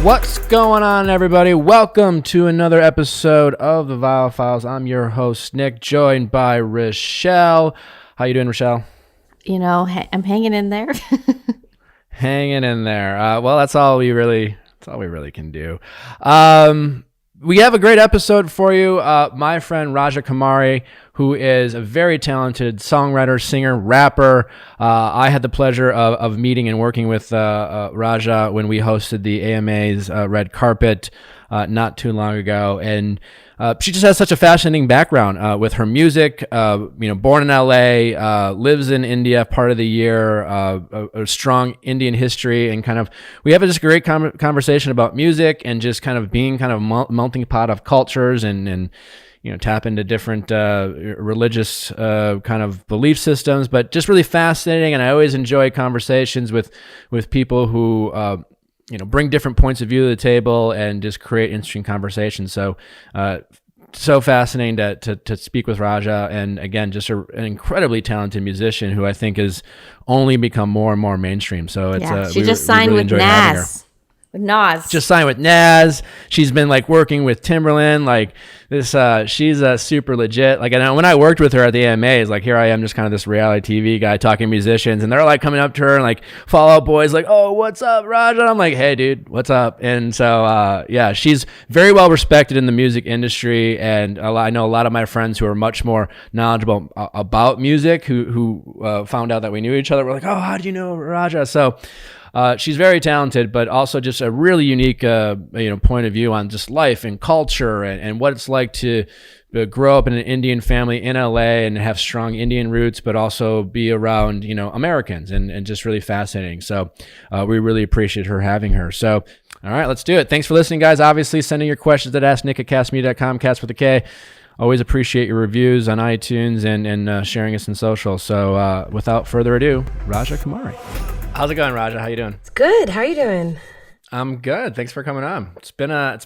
What's going on, everybody? Welcome to another episode of the Viall Files. I'm your host, Nick, joined by Rochelle. How you doing, Rochelle? You know, I'm hanging in there. Hanging in there. Well, that's all we really can do. We have a great episode for you. My friend Raja Kumari, who is a very talented songwriter, singer, rapper. I had the pleasure of meeting and working with Raja when we hosted the AMA's Red Carpet not too long ago. And she just has such a fascinating background with her music. Born in LA, lives in India part of the year, a strong Indian history, and kind of we have just a great conversation about music and just kind of being kind of melting pot of cultures and tap into different religious kind of belief systems, but just really fascinating. And I always enjoy conversations with people who bring different points of view to the table and just create interesting conversations. So fascinating to speak with Raja, and again, just an incredibly talented musician who I think has only become more and more mainstream. So it's she just signed with Nas. Just signed with Nas. She's been like working with Timberland, like this. She's super legit. Like, and when I worked with her at the AMAs, like here I am, just kind of this reality TV guy talking musicians, and they're like coming up to her and like Fall Out Boys, like, "Oh, what's up, Raja?" And I'm like, "Hey, dude, what's up?" And so, she's very well respected in the music industry, and I know a lot of my friends who are much more knowledgeable about music who found out that we knew each other. We're like, "Oh, how do you know Raja?" So. She's very talented, but also just a really unique, point of view on just life and culture and what it's like to grow up in an Indian family in LA and have strong Indian roots, but also be around, Americans and just really fascinating. So we really appreciate her having her. So, all right, let's do it. Thanks for listening, guys. Obviously, sending your questions at asknick@castmedia.com, cast with a K. Always appreciate your reviews on iTunes and sharing us in social. So without further ado, Raja Kumari. How's it going, Raja? How you doing? It's good. How are you doing? I'm good. Thanks for coming on. It's been a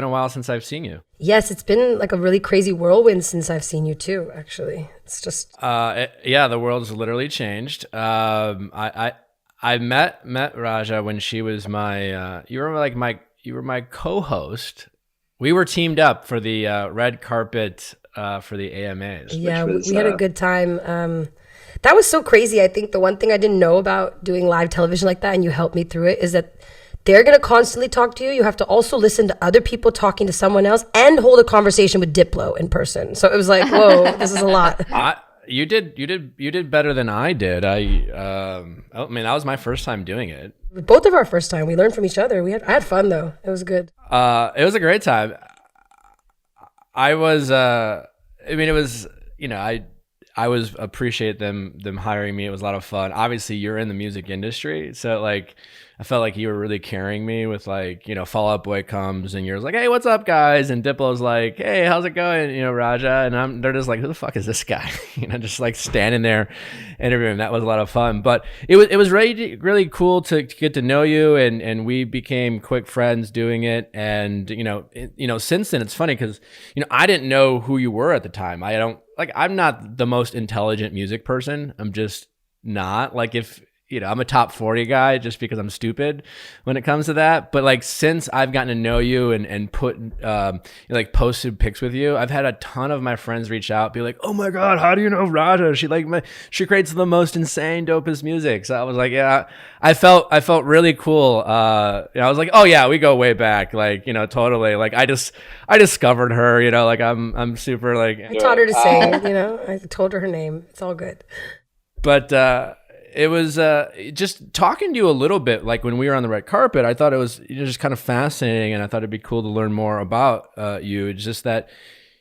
while since I've seen you. Yes, it's been like a really crazy whirlwind since I've seen you too. Actually, it's just the world's literally changed. I met Raja when she was my you were my co-host. We were teamed up for the red carpet for the AMAs. Yeah, we had a good time. That was so crazy. I think the one thing I didn't know about doing live television like that, and you helped me through it, is that they're going to constantly talk to you. You have to also listen to other people talking to someone else and hold a conversation with Diplo in person. So it was like, whoa, this is a lot. You did better than I did. I mean, that was my first time doing it. Both of our first time. We learned from each other. I had fun though. It was good. It was a great time. I was appreciate them hiring me. It was a lot of fun. Obviously, you're in the music industry, so like I felt like you were really carrying me with like, Fall Out Boy comes and you're like, "Hey, what's up, guys?" And Diplo's like, "Hey, how's it going?" Raja, and they're just like, "Who the fuck is this guy?" Just like standing there interviewing. That was a lot of fun, but it was really cool to get to know you, and we became quick friends doing it. And since then, it's funny because I didn't know who you were at the time. I'm not the most intelligent music person. I'm just not. Like if, I'm a top 40 guy just because I'm stupid when it comes to that. But like since I've gotten to know you and put posted pics with you, I've had a ton of my friends reach out, be like, "Oh my God, how do you know Raja? She creates the most insane, dopest music." So I was like, yeah, I felt really cool. I was like, "Oh yeah, we go way back." Like, totally. Like I discovered her, I'm super like. I taught her to sing, I told her name. It's all good. But, it was just talking to you a little bit, like when we were on the red carpet, I thought it was just kind of fascinating, and I thought it'd be cool to learn more about you. It's just that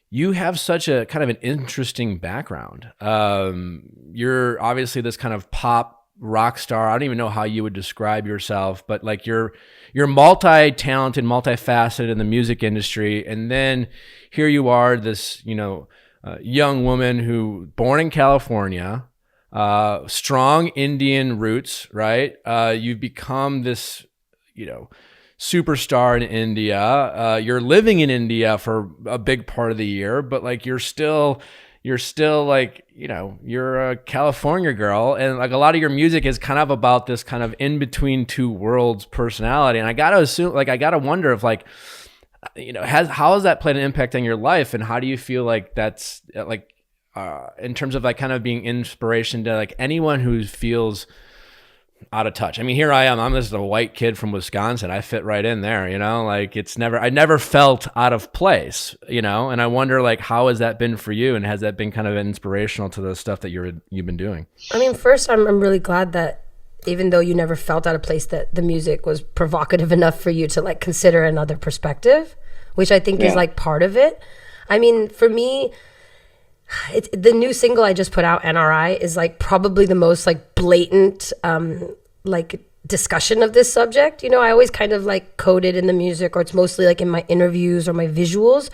you have such a kind of an interesting background. You're obviously this kind of pop rock star. I don't even know how you would describe yourself, but like you're multi-talented, multifaceted in the music industry, and then here you are, this young woman who born in California. Strong Indian roots, right? You've become this, superstar in India. You're living in India for a big part of the year, but like you're still, you're still like, you're a California girl, and like a lot of your music is kind of about this kind of in between two worlds personality. And I gotta wonder if like, how has that played an impact on your life, and how do you feel like that's like, in terms of like kind of being inspiration to like anyone who feels out of touch. I mean, here I am. I'm just a white kid from Wisconsin. I fit right in there, like I never felt out of place, and I wonder like, how has that been for you? And has that been kind of inspirational to the stuff that you've been doing? I mean, first, I'm really glad that even though you never felt out of place, that the music was provocative enough for you to like consider another perspective, which I think is like part of it. I mean, for me, the new single I just put out, NRI, is like probably the most like blatant like discussion of this subject. I always kind of like code it in the music, or it's mostly like in my interviews or my visuals,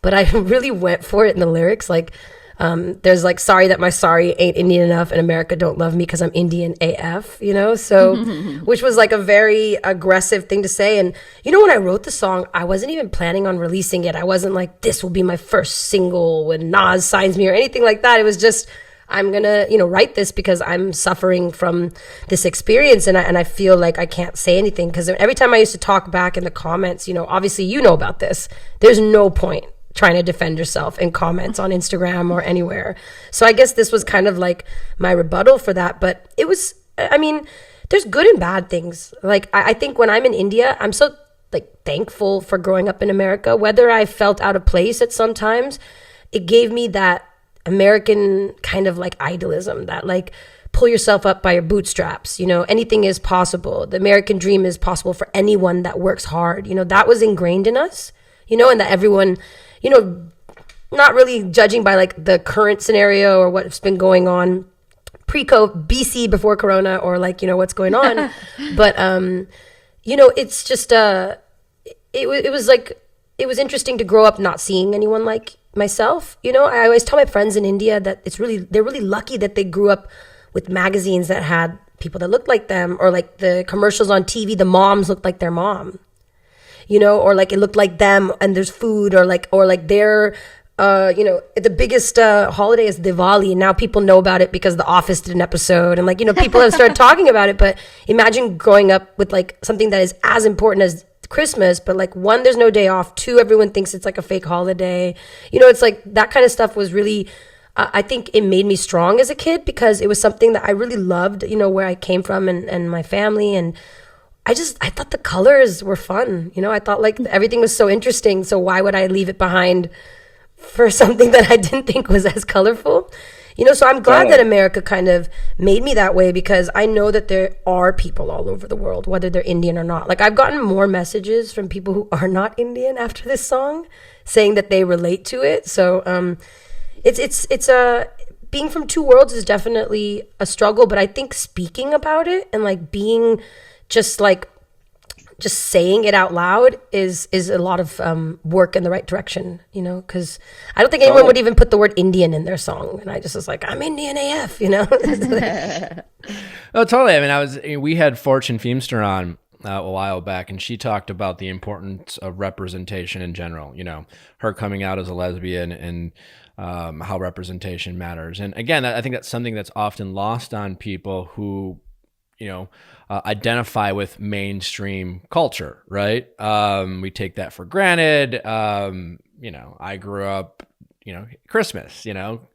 but I really went for it in the lyrics. Like there's like, sorry that my sorry ain't Indian enough, and America don't love me because I'm Indian AF, so which was like a very aggressive thing to say. And when I wrote the song, I wasn't even planning on releasing it. I wasn't like, this will be my first single when Nas signs me or anything like that. It was just, I'm gonna write this because I'm suffering from this experience, and I feel like I can't say anything, because every time I used to talk back in the comments, obviously about this, there's no point trying to defend yourself in comments on Instagram or anywhere. So I guess this was kind of like my rebuttal for that. But it was, I mean, there's good and bad things. Like, I think when I'm in India, I'm so like thankful for growing up in America. Whether I felt out of place at some times, it gave me that American kind of like idealism, that like pull yourself up by your bootstraps. Anything is possible. The American dream is possible for anyone that works hard. That was ingrained in us, and that everyone, not really judging by like the current scenario or what's been going on pre-COVID, BC, before Corona, or like, what's going on. But, it's just, it was like, it was interesting to grow up not seeing anyone like myself. I always tell my friends in India that they're really lucky that they grew up with magazines that had people that looked like them, or like the commercials on TV, the moms looked like their mom. Or like it looked like them, and there's food, or like their, the biggest holiday is Diwali, and now people know about it because The Office did an episode, and like, people have started talking about it. But imagine growing up with like something that is as important as Christmas, but like, one, there's no day off. Two, everyone thinks it's like a fake holiday. It's like that kind of stuff was really, I think it made me strong as a kid, because it was something that I really loved, where I came from, and my family. And I thought the colors were fun. I thought like everything was so interesting. So why would I leave it behind for something that I didn't think was as colorful? So I'm glad that America kind of made me that way, because I know that there are people all over the world, whether they're Indian or not. Like, I've gotten more messages from people who are not Indian after this song, saying that they relate to it. So it's being from two worlds is definitely a struggle, but I think speaking about it and like being just saying it out loud is a lot of work in the right direction, because I don't think anyone would even put the word Indian in their song. And I just was like, I'm Indian AF, Oh, totally. I mean, we had Fortune Feemster on a while back, and she talked about the importance of representation in general, her coming out as a lesbian, and how representation matters. And again, I think that's something that's often lost on people who, identify with mainstream culture, right? We take that for granted. I grew up, Christmas,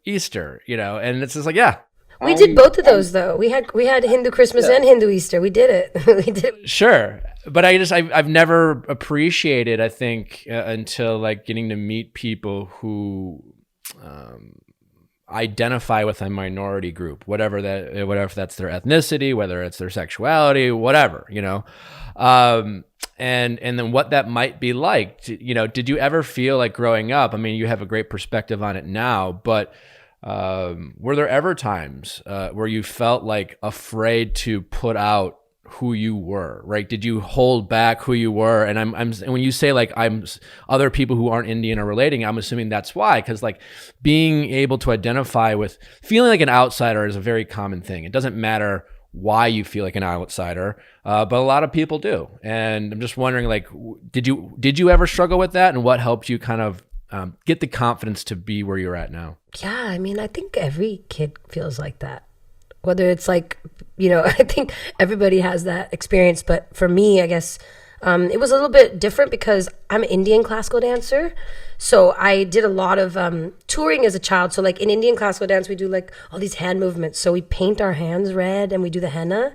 Easter, and it's just like, yeah. We did both of those though. We had Hindu Christmas and Hindu Easter. We did it. We did it. Sure. But I've never appreciated, I think, until like getting to meet people who, identify with a minority group, whatever if that's their ethnicity, whether it's their sexuality, whatever, and then what that might be like. Did you ever feel like growing up? I mean, you have a great perspective on it now, but were there ever times where you felt like afraid to put out who you were, right? Did you hold back who you were? And and when you say like other people who aren't Indian are relating, I'm assuming that's why, because like being able to identify with feeling like an outsider is a very common thing. It doesn't matter why you feel like an outsider, but a lot of people do. And I'm just wondering, like, did you ever struggle with that, and what helped you kind of get the confidence to be where you're at now? Yeah, I mean, I think every kid feels like that. Whether it's like, I think everybody has that experience. But for me, I guess it was a little bit different because I'm an Indian classical dancer. So I did a lot of touring as a child. So like in Indian classical dance, we do like all these hand movements. So we paint our hands red and we do the henna.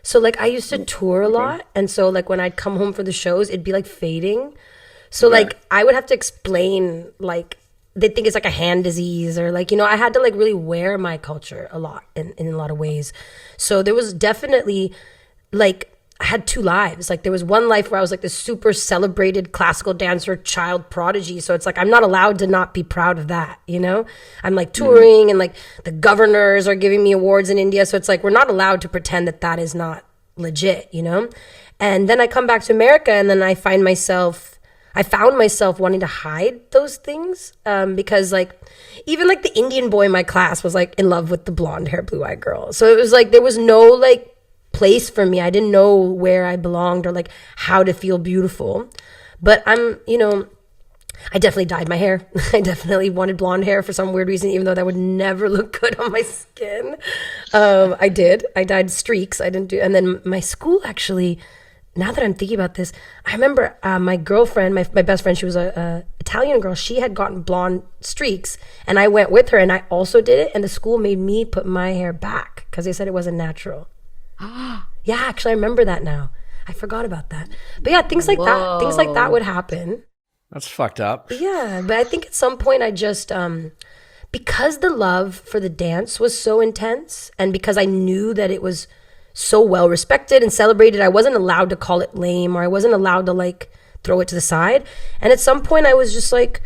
So like I used to tour a lot. And so like when I'd come home for the shows, it'd be like fading. So like I would have to explain like, they think it's like a hand disease or like, I had to like really wear my culture a lot in a lot of ways. So there was definitely like, I had two lives. Like there was one life where I was like this super celebrated classical dancer, child prodigy. So it's like, I'm not allowed to not be proud of that. I'm like touring and like the governors are giving me awards in India. So it's like, we're not allowed to pretend that that is not legit, And then I come back to America and then I found myself wanting to hide those things because like even like the Indian boy in my class was like in love with the blonde hair, blue eyed girl. So it was like there was no like place for me. I didn't know where I belonged or like how to feel beautiful. But I definitely dyed my hair. I definitely wanted blonde hair for some weird reason, even though that would never look good on my skin. I did. I dyed streaks. I didn't do, and then my school actually. Now that I'm thinking about this, I remember my girlfriend, my best friend, she was a Italian girl. She had gotten blonde streaks, and I went with her, and I also did it. And the school made me put my hair back because they said it wasn't natural. Yeah, actually, I remember that now. I forgot about that. But yeah, things like that would happen. That's fucked up. Yeah, but I think at some point I just because the love for the dance was so intense, and because I knew that it was so well respected and celebrated, I wasn't allowed to call it lame or I wasn't allowed to like throw it to the side. And at some point I was just like,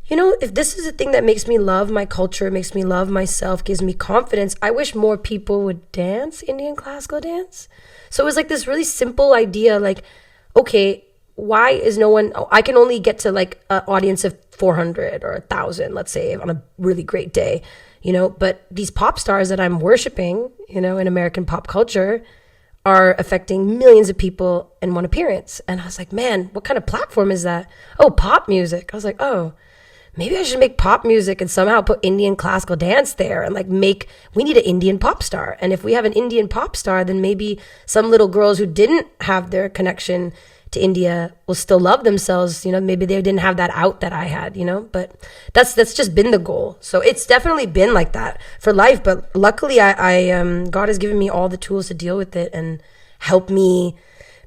if this is a thing that makes me love my culture, makes me love myself, gives me confidence, I wish more people would dance Indian classical dance. So it was like this really simple idea, like, okay, why is no one, I can only get to like an audience of 400 or 1,000, let's say, on a really great day. But these pop stars that I'm worshiping, in American pop culture are affecting millions of people in one appearance. And I was like, man, what kind of platform is that? Oh, pop music. I was like, oh, maybe I should make pop music and somehow put Indian classical dance there and like we need an Indian pop star. And if we have an Indian pop star, then maybe some little girls who didn't have their connection to India will still love themselves. Maybe they didn't have that out that I had, but that's just been the goal. So it's definitely been like that for life. But luckily I God has given me all the tools to deal with it and help me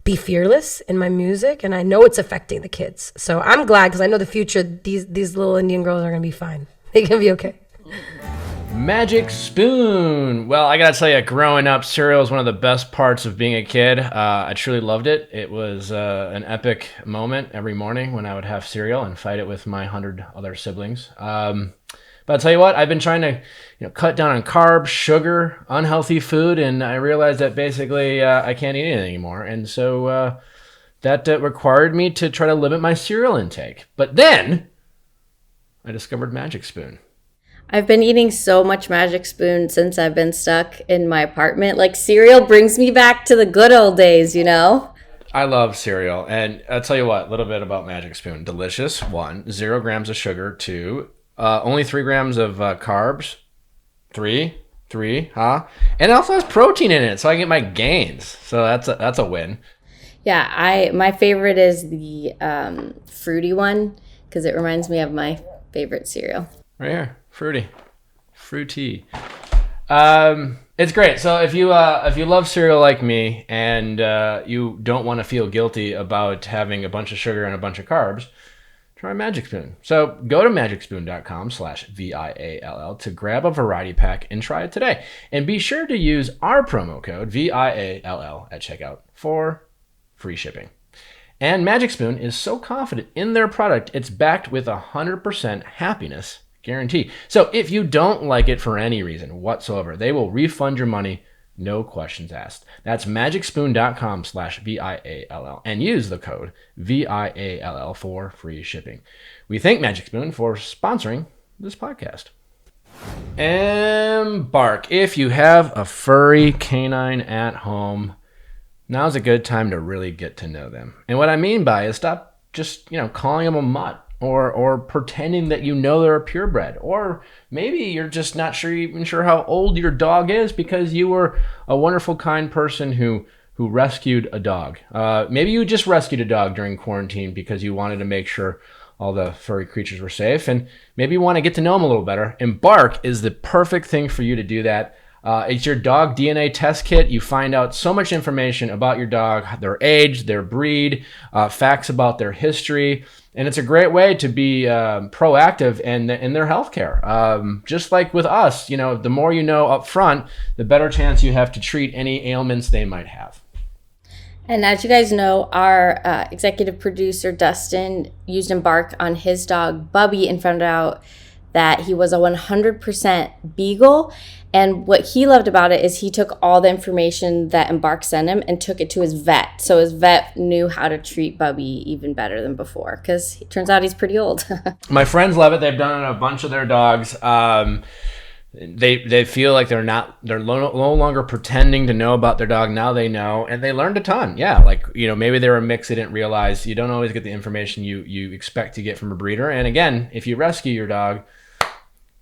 be fearless in my music. And I know it's affecting the kids. So I'm glad because I know the future, these little Indian girls are going to be fine. They can be okay. Magic spoon. Well, I gotta tell you, growing up, cereal was one of the best parts of being a kid. I truly loved it. It was an epic moment every morning when I would have cereal and fight it with my 100 other siblings. But I'll tell you what, I've been trying to cut down on carbs, sugar, unhealthy food, and I realized that basically I can't eat anything anymore. And so that required me to try to limit my cereal intake. But then I discovered Magic Spoon. I've been eating so much Magic Spoon since I've been stuck in my apartment. Like cereal brings me back to the good old days, I love cereal. And I'll tell you what, a little bit about Magic Spoon. Delicious, 1. 0 grams of sugar, 2. Only 3 grams of carbs, 3, huh? And it also has protein in it, so I get my gains. So that's a win. Yeah, my favorite is the fruity one because it reminds me of my favorite cereal. Right here. Fruity. It's great. So if you love cereal like me and you don't want to feel guilty about having a bunch of sugar and a bunch of carbs, try Magic Spoon. So go to magicspoon.com/VIALL to grab a variety pack and try it today. And be sure to use our promo code VIALL at checkout for free shipping. And Magic Spoon is so confident in their product, it's backed with 100% happiness guarantee. So if you don't like it for any reason whatsoever, they will refund your money, no questions asked. That's magicspoon.com/VIALL and use the code VIALL for free shipping. We thank Magic Spoon for sponsoring this podcast. EMBARK. If you have a furry canine at home, now's a good time to really get to know them. And what I mean by is stop just, calling them a mutt or pretending that you know they're a purebred, or maybe you're just not even sure how old your dog is because you were a wonderful, kind person who rescued a dog. Maybe you just rescued a dog during quarantine because you wanted to make sure all the furry creatures were safe, and maybe you want to get to know them a little better. EMBARK is the perfect thing for you to do that. It's your dog DNA test kit. You find out so much information about your dog, their age, their breed, facts about their history, and it's a great way to be proactive in their healthcare. Just like with us, the more you know up front, the better chance you have to treat any ailments they might have. And as you guys know, our executive producer, Dustin, used EMBARK on his dog, Bubby, and found out that he was a 100% beagle. And what he loved about it is he took all the information that EMBARK sent him and took it to his vet. So his vet knew how to treat Bubby even better than before, because it turns out he's pretty old. My friends love it. They've done it on a bunch of their dogs. They feel like they're no longer pretending to know about their dog. Now they know, and they learned a ton. Yeah, maybe they were a mix they didn't realize. You don't always get the information you expect to get from a breeder. And again, if you rescue your dog,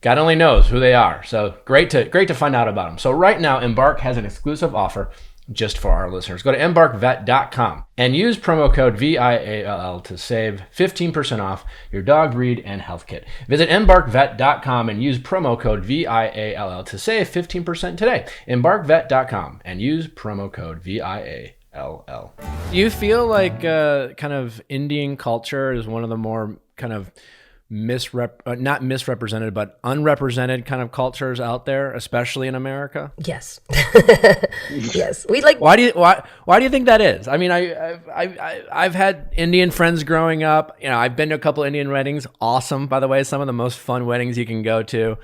God only knows who they are. So great to find out about them. So right now, EMBARK has an exclusive offer just for our listeners. Go to embarkvet.com and use promo code VIALL to save 15% off your dog breed and health kit. Visit embarkvet.com and use promo code VIALL to save 15% today. Embarkvet.com and use promo code VIALL. Do you feel like kind of Indian culture is one of the more kind of not misrepresented, but unrepresented kind of cultures out there, especially in America? Yes. Yes. We like. Why do you think that is? I mean, I've had Indian friends growing up. I've been to a couple Indian weddings. Awesome, by the way, some of the most fun weddings you can go to.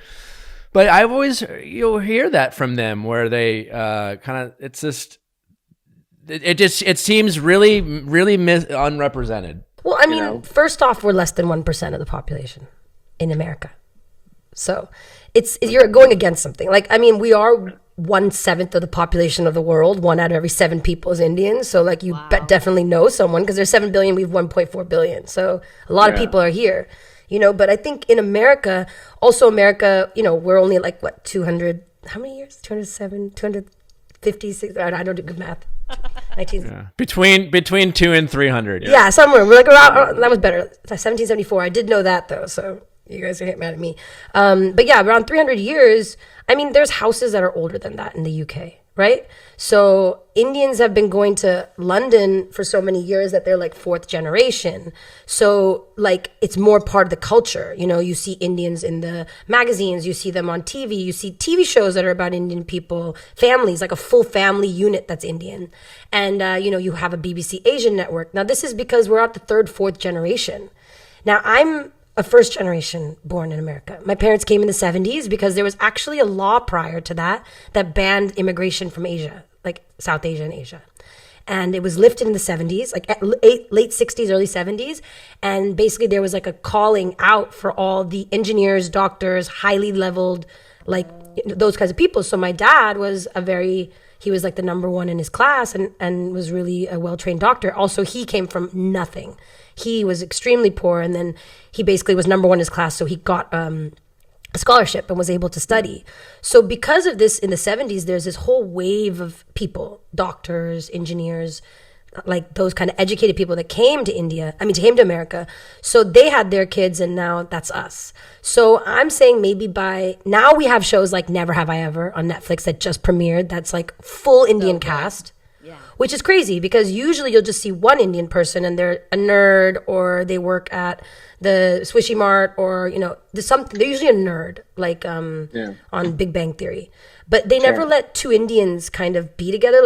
But I've always you'll hear that from them where they kind of it's just it seems really unrepresented. Well, I mean, first off, we're less than 1% of the population in America. So you're going against something. We are 1/7 of the population of the world. 1 out of every 7 people is Indian. So definitely know someone, because there's 7 billion, we have 1.4 billion. So a lot of people are here, but I think in America, we're only 200, how many years? 207, 256, I don't do good math. 19. Yeah. Between 200 and 300. Yeah, somewhere. We're around, that was better. 1774. I did know that though, so you guys are mad at me. But yeah, around 300 years. There's houses that are older than that in the UK, right? So Indians have been going to London for so many years that they're 4th generation. So it's more part of the culture. You see Indians in the magazines, you see them on TV, you see TV shows that are about Indian people, families, a full family unit that's Indian. And, you have a BBC Asian network. Now, this is because we're at the 3rd, 4th generation. Now, I'm a first generation born in America. My parents came in the 70s because there was actually a law prior to that banned immigration from Asia, South Asia and Asia. And it was lifted in the 70s, late 60s, early 70s. And basically there was a calling out for all the engineers, doctors, highly leveled, those kinds of people. So my dad was he was the number one in his class and was really a well-trained doctor. Also, he came from nothing. He was extremely poor, and then he basically was number one in his class, so he got a scholarship and was able to study. So because of this, in the 70s, there's this whole wave of people, doctors, engineers, those kind of educated people that came to America. So they had their kids, and now that's us. So I'm saying maybe by now we have shows like Never Have I Ever on Netflix that just premiered. That's full Indian cast. Yeah. Which is crazy, because usually you'll just see one Indian person and they're a nerd, or they work at the Swishy Mart, or they're usually a nerd, on Big Bang Theory. But they never let two Indians kind of be together.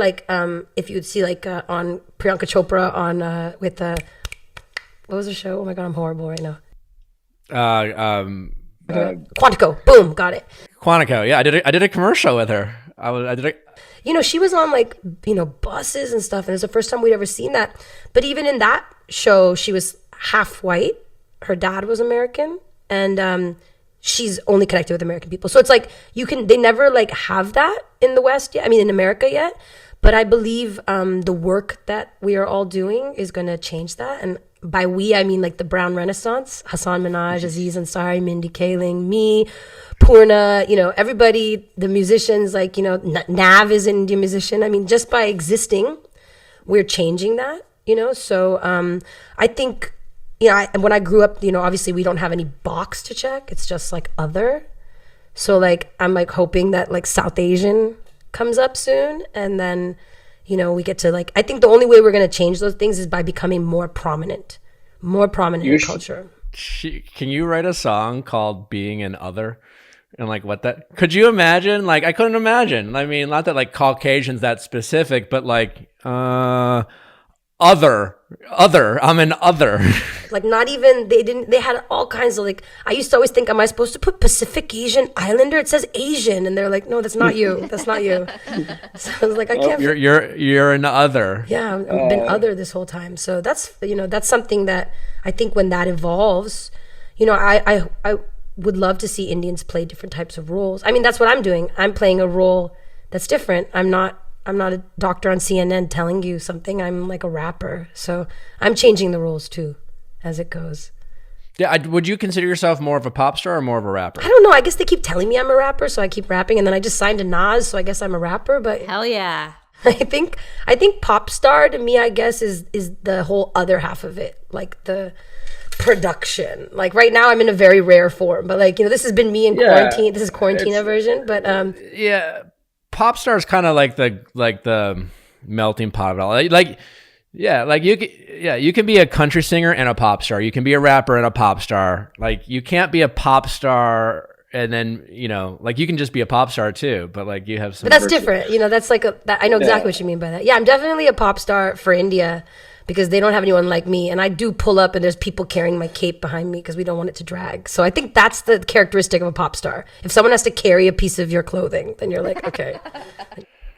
If you would see on Priyanka Chopra on with what was the show? Oh my god, I'm horrible right now. Quantico. Boom, got it. Quantico. Yeah, I did a commercial with her. She was on buses and stuff, and it's the first time we'd ever seen that. But even in that show, she was half white. Her dad was American, and she's only connected with American people. So it's they never have that in the West yet. In America yet. But I believe the work that we are all doing is going to change that. And by we, I mean like the Brown Renaissance, Hassan Minaj, Aziz Ansari, Mindy Kaling, me, Purna, everybody, the musicians, like, Nav is an Indian musician. I mean, just by existing, we're changing that, So I think, when I grew up, obviously we don't have any box to check. It's just like other. So like, I'm like hoping that like South Asian comes up soon. And then, we get to like, I think the only way we're going to change those things is by becoming more prominent in culture. Can you write a song called Being an Other? And like what that, could you imagine? Like, I couldn't imagine. I mean, not that like Caucasian's that specific, but like, other, I'm an other. Like not even, they had all kinds of like, I used to always think, am I supposed to put Pacific Asian Islander? It says Asian. And they're like, no, that's not you. That's not you. So I was like, I can't. You're an other. Yeah, I've been other this whole time. So that's, that's something that I think when that evolves, I would love to see Indians play different types of roles. I mean, that's what I'm doing. I'm playing a role that's different. I'm not a doctor on CNN telling you something. I'm like a rapper. So I'm changing the rules too as it goes. Yeah, would you consider yourself more of a pop star or more of a rapper? I don't know. I guess they keep telling me I'm a rapper, so I keep rapping. And then I just signed to Nas, so I guess I'm a rapper. But hell yeah. I think pop star to me, I guess, is the whole other half of it. Like the production. Like right now I'm in a very rare form. But like, this has been me in quarantine. This is Quarantina version. But yeah. Pop star is kind of like the melting pot of it all. Like you can be a country singer and a pop star. You can be a rapper and a pop star. Like you can't be a pop star and then like you can just be a pop star too. But like you have some. But that's different. That's like I know exactly what you mean by that. Yeah, I'm definitely a pop star for India because they don't have anyone like me, and I do pull up and there's people carrying my cape behind me because we don't want it to drag. So I think that's the characteristic of a pop star. If someone has to carry a piece of your clothing, then you're like, okay.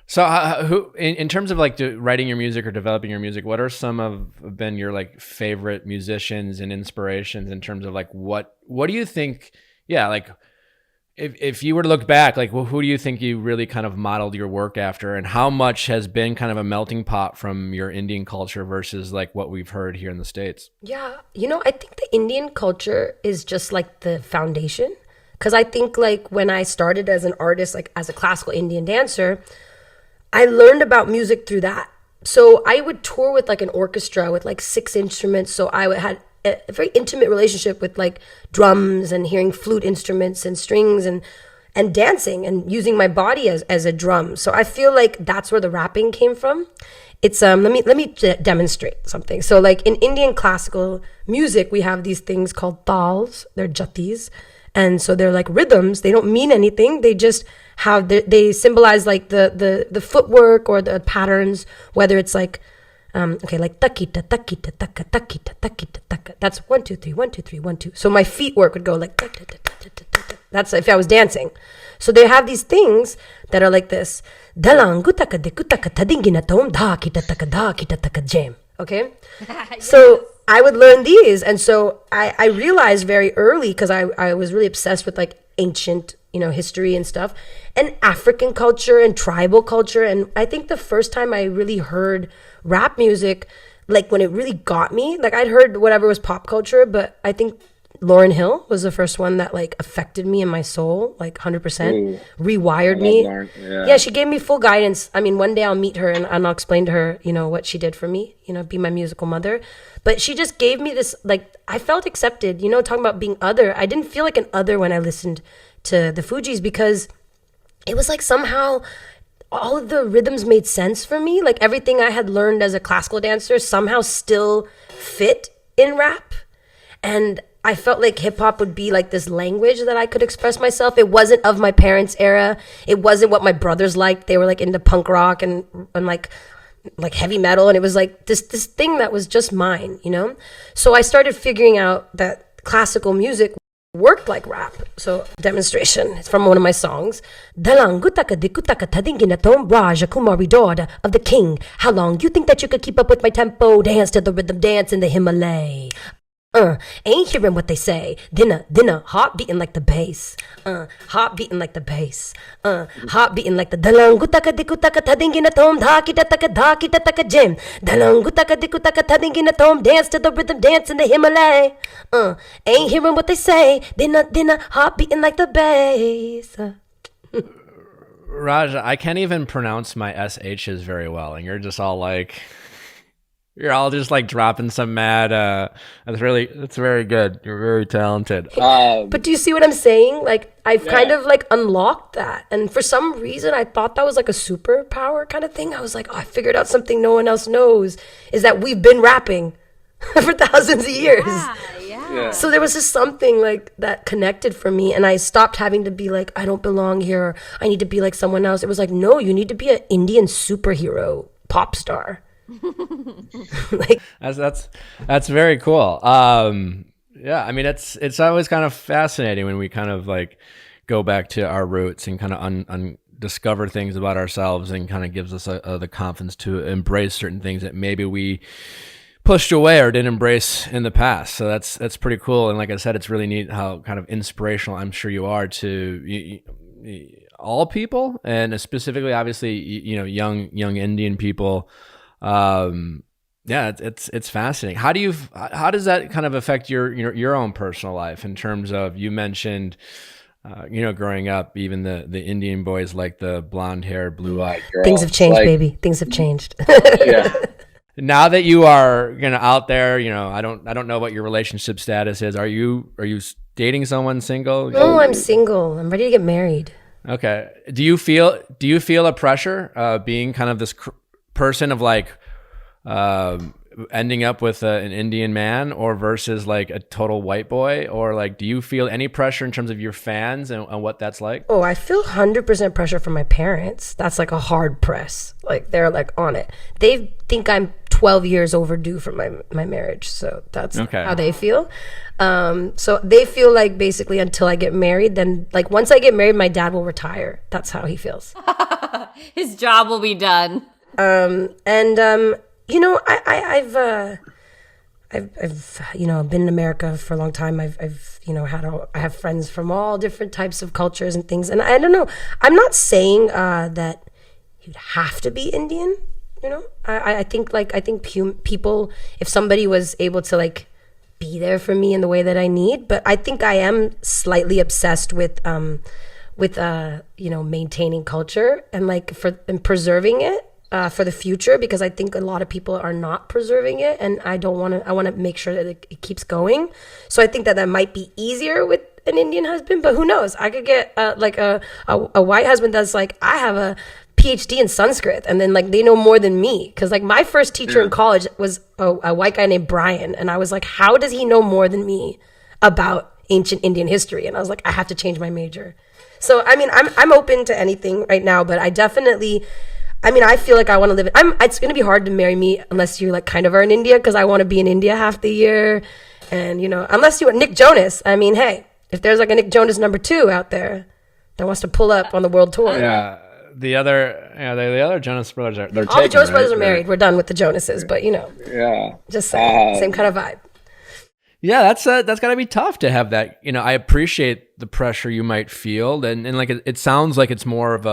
So who, in terms of like writing your music or developing your music, what are some of been your like favorite musicians and inspirations in terms of like what do you think? Yeah, like if you were to look back, like who do you think you really kind of modeled your work after, and how much has been kind of a melting pot from your Indian culture versus like what we've heard here in the States? Yeah, I think the Indian culture is just like the foundation, because I think like when I started as an artist, like as a classical Indian dancer, I learned about music through that. So I would tour with like an orchestra with like 6 instruments. So I had a very intimate relationship with like drums and hearing flute instruments and strings and dancing and using my body as a drum. So I feel like that's where the rapping came from. It's let me demonstrate something. So like in Indian classical music, we have these things called tals. They're jatis. And so they're like rhythms. They don't mean anything. They just have they symbolize like the footwork or the patterns, whether it's like like takita takita taka takita takita taka. That's 1 2 3 1 2 3 1 2. So my feet work would go like that's if I was dancing. So they have these things that are like this. Okay? So I would learn these. And so I realized very early, because I was really obsessed with like ancient, history and stuff, and African culture and tribal culture. And I think the first time I really heard rap music, like when it really got me, like I'd heard whatever was pop culture, but I think Lauryn Hill was the first one that like affected me in my soul, like 100%, rewired me. Yeah, she gave me full guidance. I mean, one day I'll meet her and I'll explain to her, what she did for me, be my musical mother. But she just gave me this, like, I felt accepted, talking about being other. I didn't feel like an other when I listened to the Fugees, because it was like somehow all of the rhythms made sense for me. Like everything I had learned as a classical dancer somehow still fit in rap. And I felt like hip hop would be like this language that I could express myself. It wasn't of my parents' era. It wasn't what my brothers liked. They were like into punk rock and like heavy metal. And it was like this thing that was just mine, So I started figuring out that classical music worked like rap. So demonstration, it's from one of my songs. Kumari, daughter of the king. How long you think that you could keep up with my tempo? Dance to the rhythm, dance in the Himalaya. Ain't hearing what they say. Dinner, heart beating like the bass. Heart beating like the bass. Heart beating like the dalangutaka dikutaka tadingina tom dhaki jim. Dalangutaka dikutaka tadingina tom, dance to the rhythm, dance in the Himalaya. Ain't hearing what they say. Dinner, heart beating like the bass. Raja, I can't even pronounce my SHs very well, and you're just all like, you're all just like dropping some mad. That's very good. You're very talented. But do you see what I'm saying? Like, I've kind of like unlocked that. And for some reason, I thought that was like a superpower kind of thing. I was like, oh, I figured out something no one else knows, is that we've been rapping for thousands of years. Yeah. So there was just something like that connected for me. And I stopped having to be like, I don't belong here, or I need to be like someone else. It was like, no, you need to be an Indian superhero pop star. Like, that's very cool. Yeah, I mean, it's always kind of fascinating when we kind of like go back to our roots and kind of discover things about ourselves, and kind of gives us the confidence to embrace certain things that maybe we pushed away or didn't embrace in the past. So that's pretty cool. And like I said, it's really neat how kind of inspirational I'm sure you are to all people, and specifically, obviously, young Indian people. Yeah, it's fascinating. How does that kind of affect your own personal life in terms of, you mentioned, growing up, even the Indian boys like the blonde hair, blue eyed girl. Things have changed, baby. Things have changed. Yeah. Now that you are out there, I don't know what your relationship status is. Are you dating someone, single? No, I'm single. I'm ready to get married. Okay. Do you feel a pressure being kind of this person of like ending up with an Indian man, or versus like a total white boy? Or like, do you feel any pressure in terms of your fans and what that's like? Oh, I feel 100% pressure from my parents. That's like a hard press. Like, they're like on it. They think I'm 12 years overdue for my marriage. So that's how they feel. So they feel like basically until I get married, then like once I get married, my dad will retire. That's how he feels. His job will be done. I've been in America for a long time. I have friends from all different types of cultures and things. And I don't know, I'm not saying that you'd have to be Indian. I think people, if somebody was able to like be there for me in the way that I need, but I think I am slightly obsessed with maintaining culture and preserving it. For the future, because I think a lot of people are not preserving it, and I want to make sure that it keeps going. So I think that might be easier with an Indian husband, but who knows? I could get a white husband that's like, I have a PhD in Sanskrit, and then like they know more than me, because like my first teacher in college was a white guy named Brian, and I was like, how does he know more than me about ancient Indian history? And I was like, I have to change my major. So I mean, I'm open to anything right now, but I definitely. I feel like I want to live it's going to be hard to marry me unless you like kind of are in India, because I want to be in India half the year. And, unless you are Nick Jonas. I mean, hey, if there's like a Nick Jonas number 2 out there that wants to pull up on the world tour. Yeah. The other Jonas brothers all the Jonas brothers are married. We're done with the Jonases, but Yeah. Just saying, same kind of vibe. Yeah, that's got to be tough to have that. I appreciate the pressure you might feel. And like, it sounds like it's more of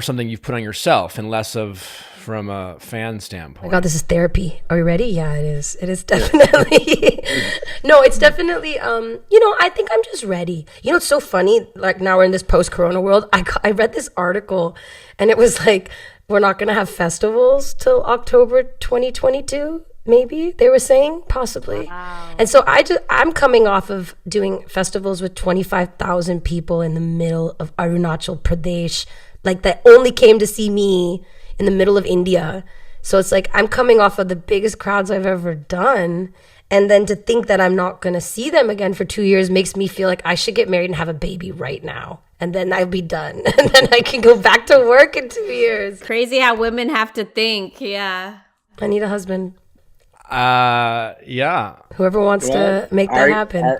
something you've put on yourself and less of from a fan standpoint. Oh my God, this is therapy. Are we ready? Yeah, it is. It is definitely. No, it's definitely, I think I'm just ready. It's so funny. Like, now we're in this post-corona world. I read this article, and it was like, we're not going to have festivals till October 2022. Maybe they were saying, possibly. Wow. And so I'm coming off of doing festivals with 25,000 people in the middle of Arunachal Pradesh, like that only came to see me in the middle of India. So it's like I'm coming off of the biggest crowds I've ever done. And then to think that I'm not going to see them again for 2 years makes me feel like I should get married and have a baby right now. And then I'll be done. And then I can go back to work in 2 years. Crazy how women have to think. Yeah. I need a husband. Yeah. Whoever wants to make that happen.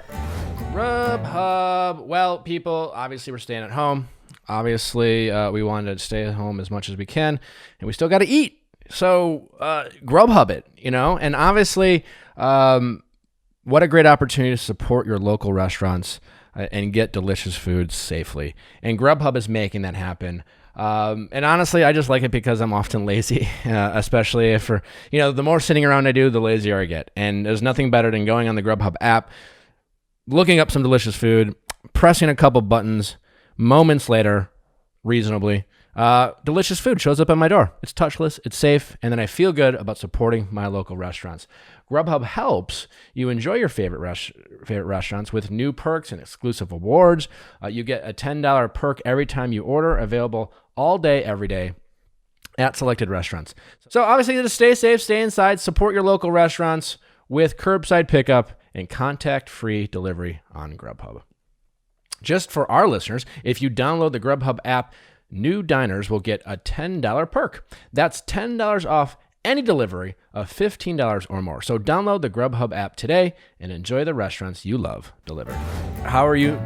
Grubhub. Well, people, obviously we're staying at home. Obviously, we wanted to stay at home as much as we can, and we still got to eat. So Grubhub it, and obviously what a great opportunity to support your local restaurants and get delicious foods safely. And Grubhub is making that happen. And honestly, I just like it because I'm often lazy, especially if the more sitting around I do, the lazier I get. And there's nothing better than going on the Grubhub app, looking up some delicious food, pressing a couple buttons, moments later, reasonably, delicious food shows up at my door. It's touchless, it's safe, and then I feel good about supporting my local restaurants. Grubhub helps you enjoy your favorite restaurants with new perks and exclusive awards. You get a $10 perk every time you order, available all day, every day at selected restaurants. So obviously, just stay safe, stay inside, support your local restaurants with curbside pickup and contact-free delivery on Grubhub. Just for our listeners, if you download the Grubhub app, new diners will get a $10 perk. That's $10 off any delivery of $15 or more. So download the Grubhub app today and enjoy the restaurants you love delivered. How are you?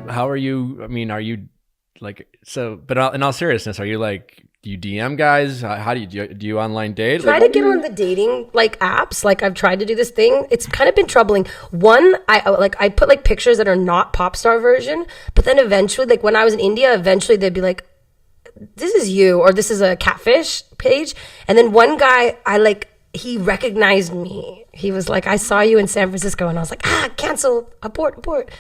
I mean, are you but in all seriousness, are you do you DM guys? How do you online date? Try to get on the dating apps. I've tried to do this thing. It's kind of been troubling. One, I put pictures that are not pop star version, but then eventually, when I was in India, eventually they'd be like, this is you, or this is a catfish page. And then one guy, he recognized me. He was like, I saw you in San Francisco. And I was like, cancel, abort.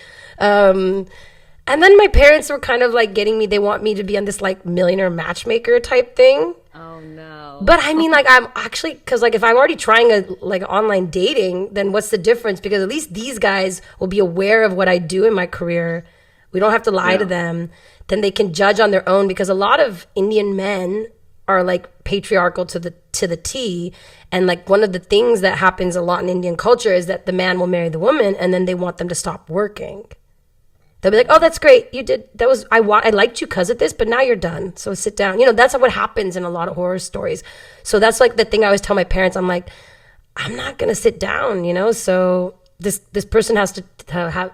And then my parents were kind of getting me, they want me to be on this millionaire matchmaker type thing. Oh no. But I mean, I'm actually, because if I'm already trying online dating, then what's the difference? Because at least these guys will be aware of what I do in my career. We don't have to lie to them. Then they can judge on their own, because a lot of Indian men are patriarchal to the T. And one of the things that happens a lot in Indian culture is that the man will marry the woman and then they want them to stop working. They'll be like, oh, that's great. You did, I liked you because of this, but now you're done. So sit down. That's what happens in a lot of horror stories. So that's the thing I always tell my parents. I'm like, I'm not going to sit down, so this person has to have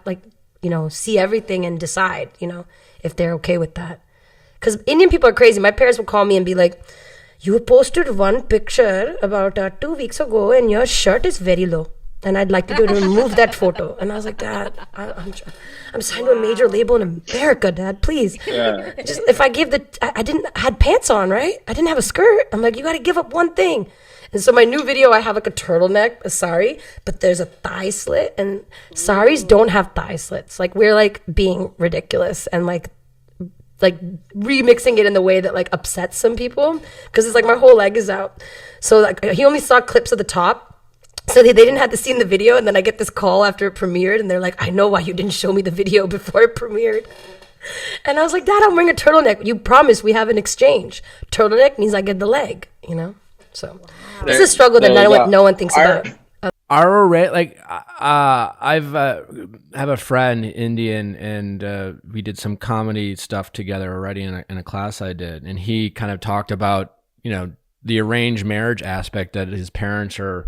see everything and decide, if they're okay with that. Because Indian people are crazy. My parents would call me and be like, you posted one picture about 2 weeks ago and your shirt is very low. And I'd like to remove that photo. And I was like, Dad, I'm signed to a major label in America, Dad, please. Yeah. Just, if I gave I had pants on, right? I didn't have a skirt. I'm like, you got to give up one thing. And so my new video, I have a turtleneck, a sari, but there's a thigh slit, and saris don't have thigh slits. We're being ridiculous and remixing it in the way that upsets some people, because it's my whole leg is out. So he only saw clips of the top, so they didn't have to see in the video. And then I get this call after it premiered, and they're like, I know why you didn't show me the video before it premiered. And I was like, Dad, I'm wearing a turtleneck. You promised we have an exchange. Turtleneck means I get the leg, So it's a struggle that no one thinks about. I've have a friend, Indian, and we did some comedy stuff together already in a class I did, and he kind of talked about the arranged marriage aspect, that his parents are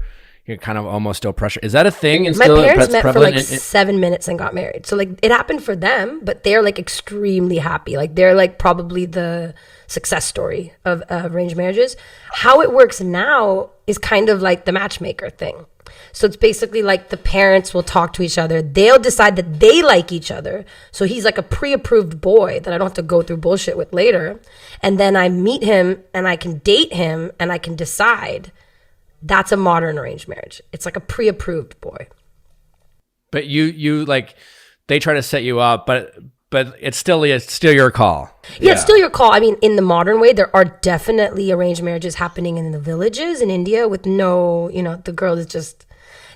kind of almost still pressure. Is that a thing? And my parents met for 7 minutes and got married, so it happened for them, but they're extremely happy. They're probably the success story of arranged marriages. How it works now is kind of the matchmaker thing. So it's basically the parents will talk to each other. They'll decide that they like each other. So he's a pre-approved boy that I don't have to go through bullshit with later. And then I meet him and I can date him and I can decide. That's a modern arranged marriage. It's a pre-approved boy. But you they try to set you up, but it's still your call. Yeah, it's still your call. I mean, in the modern way, there are definitely arranged marriages happening in the villages in India with no, the girl is just...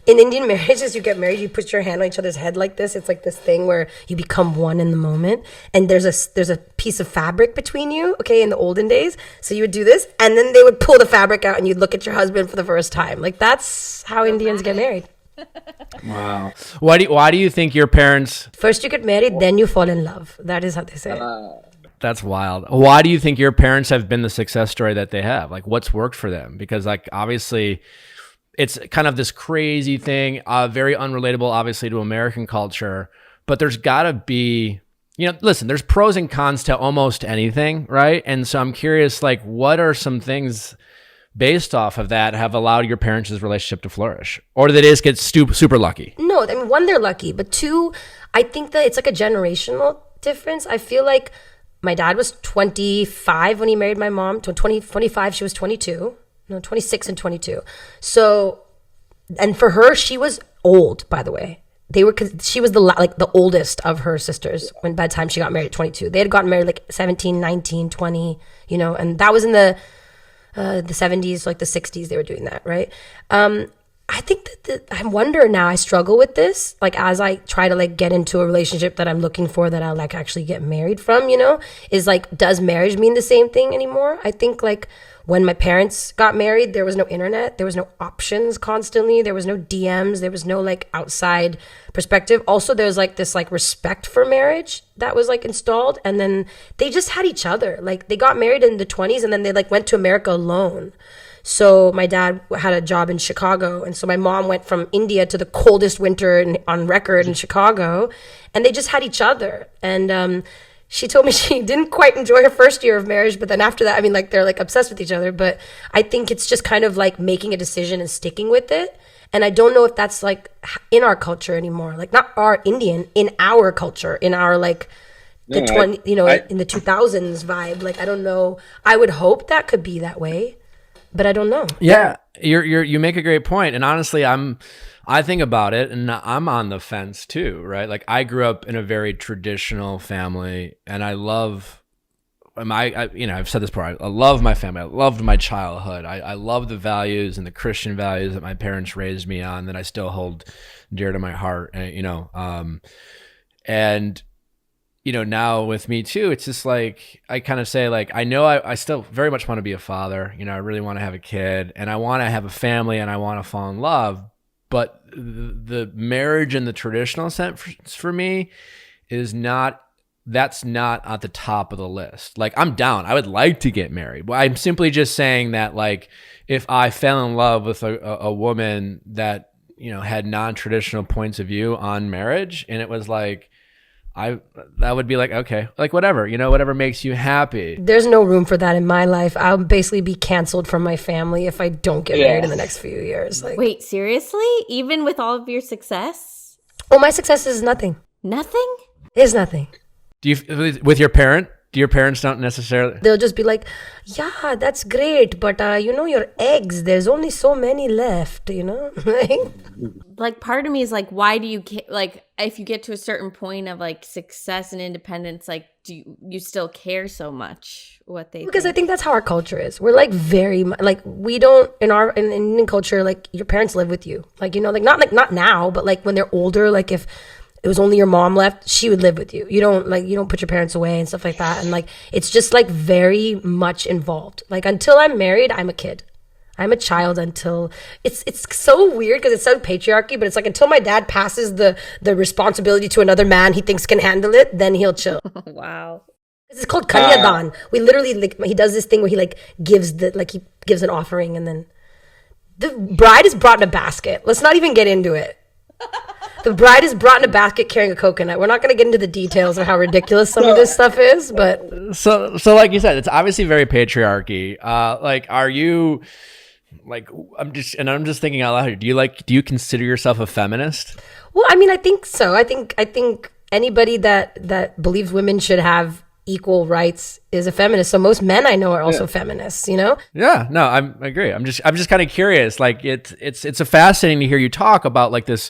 In Indian marriages, you get married, you put your hand on each other's head like this. It's this thing where you become one in the moment. And there's a piece of fabric between you, okay, in the olden days. So you would do this, and then they would pull the fabric out and you'd look at your husband for the first time. That's how Indians get married. Wow. Why do you think your parents... First you get married, then you fall in love. That is how they say it. That's wild. Why do you think your parents have been the success story that they have? What's worked for them? Because obviously... it's kind of this crazy thing, very unrelatable, obviously, to American culture. But there's got to be, listen, there's pros and cons to almost anything, right? And so I'm curious, what are some things based off of that have allowed your parents' relationship to flourish? Or did they just get super lucky? No, I mean, one, they're lucky, but two, I think that it's like a generational difference. I feel like my dad was 25 when he married my mom. 25, she was 22. No, 26 and 22. So, and for her, she was old, by the way. She was the oldest of her sisters by the time she got married at 22. They had gotten married like 17, 19, 20, and that was in the 70s, like the 60s, they were doing that, right? I think that I wonder now, I struggle with this, like as I try to like get into a relationship that I'm looking for, that I'll like actually get married from, is like, does marriage mean the same thing anymore? I think like when my parents got married, there was no internet, there was no options constantly, there was no DMs, there was no like outside perspective. Also, there was like this like respect for marriage that was like installed, and then they just had each other. Like they got married in the 20s and then they like went to America alone. So my dad had a job in Chicago, and so my mom went from India to the coldest winter on record in Chicago, and they just had each other. And she told me she didn't quite enjoy her first year of marriage, but then after that, I mean, like they're like obsessed with each other. But I think it's just kind of like making a decision and sticking with it. And I don't know if that's like in our culture anymore, like not our Indian, in our culture, in our like in the 2000s vibe. Like I don't know. I would hope that could be that way, but I don't know. Yeah, you make a great point, and honestly, I think about it, and I'm on the fence too, right? Like I grew up in a very traditional family, and I love I've said this before. I love my family. I loved my childhood. I love the values and the Christian values that my parents raised me on, that I still hold dear to my heart. And now with me too, it's just like, I kind of say like, I know I still very much want to be a father. I really want to have a kid, and I want to have a family, and I want to fall in love. But the marriage in the traditional sense for me that's not at the top of the list. Like I'm down. I would like to get married. But I'm simply just saying that like, if I fell in love with a woman that, had non-traditional points of view on marriage, and it was like, that would be like, okay, like whatever, whatever makes you happy. There's no room for that in my life. I'll basically be canceled from my family if I don't get married in the next few years. Like, wait, seriously? Even with all of your success? Oh, my success is nothing. Nothing? Is nothing. Do you, with your parent? Do your parents not necessarily? They'll just be like, yeah, that's great, but your eggs, there's only so many left, Like part of me is like, why do you like, if you get to a certain point of like success and independence, like do you still care so much what they because think? I think that's how our culture is. We're like very like, we don't in Indian culture, like your parents live with you, like not now, but like when they're older, like if it was only your mom left, she would live with you. You don't put your parents away and stuff like that. And like, it's just like very much involved. Like until I'm married, I'm a kid. I'm a child until it's so weird because it's so patriarchy, but it's like until my dad passes the responsibility to another man he thinks can handle it, then he'll chill. Wow. It's called kanyadan. We literally like, he does this thing where he like gives an offering, and then the bride is brought in a basket. Let's not even get into it. The bride is brought in a basket carrying a coconut. We're not going to get into the details of how ridiculous some of this stuff is, but so like you said, it's obviously very patriarchy. Like, are you like? I'm just thinking out loud here. Do you consider yourself a feminist? Well, I mean, I think so. I think anybody that believes women should have equal rights is a feminist. So most men I know are also feminists, Yeah, no, I agree. I'm just kind of curious. Like it's a fascinating to hear you talk about like this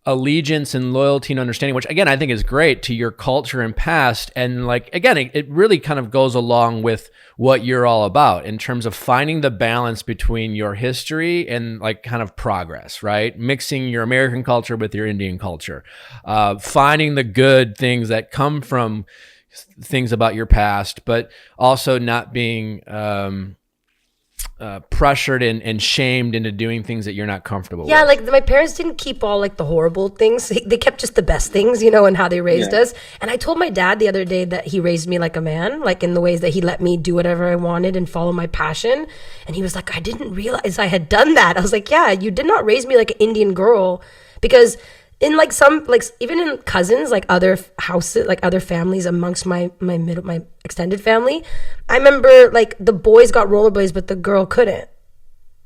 allegiance and loyalty and understanding, which again I think is great, to your culture and past. And like again, it really kind of goes along with what you're all about in terms of finding the balance between your history and like kind of progress, right? Mixing your American culture with your Indian culture, finding the good things that come from things about your past, but also not being pressured and shamed into doing things that you're not comfortable with. Yeah, like my parents didn't keep all like the horrible things. They kept just the best things, and how they raised us. And I told my dad the other day that he raised me like a man, like in the ways that he let me do whatever I wanted and follow my passion. And he was like, I didn't realize I had done that. I was like, yeah, you did not raise me like an Indian girl, because in like some, like even in cousins, like other houses, like other families amongst my extended family, I remember like the boys got rollerblades, but the girl couldn't.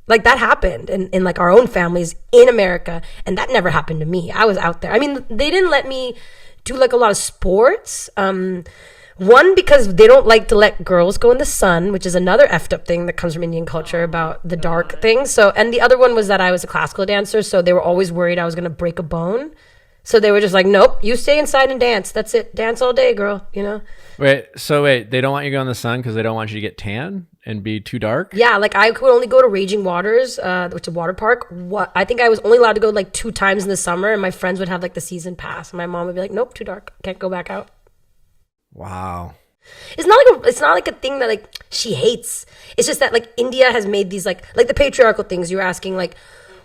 Like that happened in like our own families in America, and that never happened to me. I was out there. I mean, they didn't let me do like a lot of sports. One, because they don't like to let girls go in the sun, which is another effed up thing that comes from Indian culture about the dark things. So, and the other one was that I was a classical dancer, so they were always worried I was going to break a bone. So they were just like, nope, you stay inside and dance. That's it. Dance all day, girl, you know? Wait, they don't want you to go in the sun because they don't want you to get tan and be too dark? Yeah, like I could only go to Raging Waters, which is a water park. I think I was only allowed to go like 2 times in the summer, and my friends would have like the season pass. And my mom would be like, nope, too dark. Can't go back out. Wow. It's not like a thing that like she hates. It's just that like India has made these like the patriarchal things. You're asking like,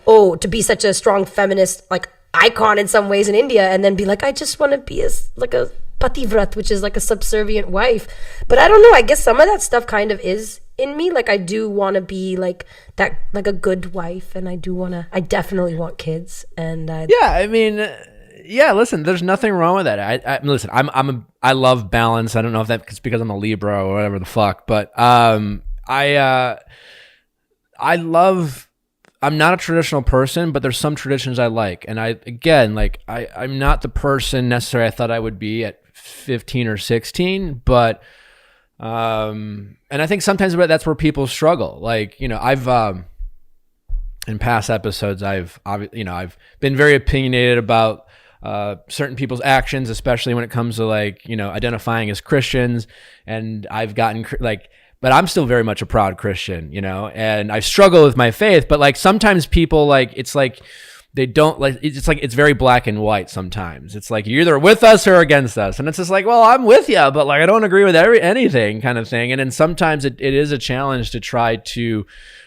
oh, to be such a strong feminist like icon in some ways in India, and then be like, I just want to be like a pativrat, which is like a subservient wife. But I don't know, I guess some of that stuff kind of is in me. Like I do want to be like that, like a good wife, and I definitely want kids. And listen, there's nothing wrong with that. Listen, I love balance. I don't know if that's because I'm a Libra or whatever the fuck, but I'm not a traditional person, but there's some traditions I like. And I'm not the person necessarily I thought I would be at 15 or 16, but, and I think sometimes that's where people struggle. Like, you know, I've, in past episodes, I've been very opinionated about, certain people's actions, especially when it comes to like, you know, identifying as Christians. And I've gotten but I'm still very much a proud Christian, you know, and I struggle with my faith, but like sometimes people like, it's like, they don't like, it's like, it's very black and white sometimes. It's like, you're either with us or against us. And it's just like, well, I'm with you, but like, I don't agree with anything kind of thing. And then sometimes it is a challenge to try to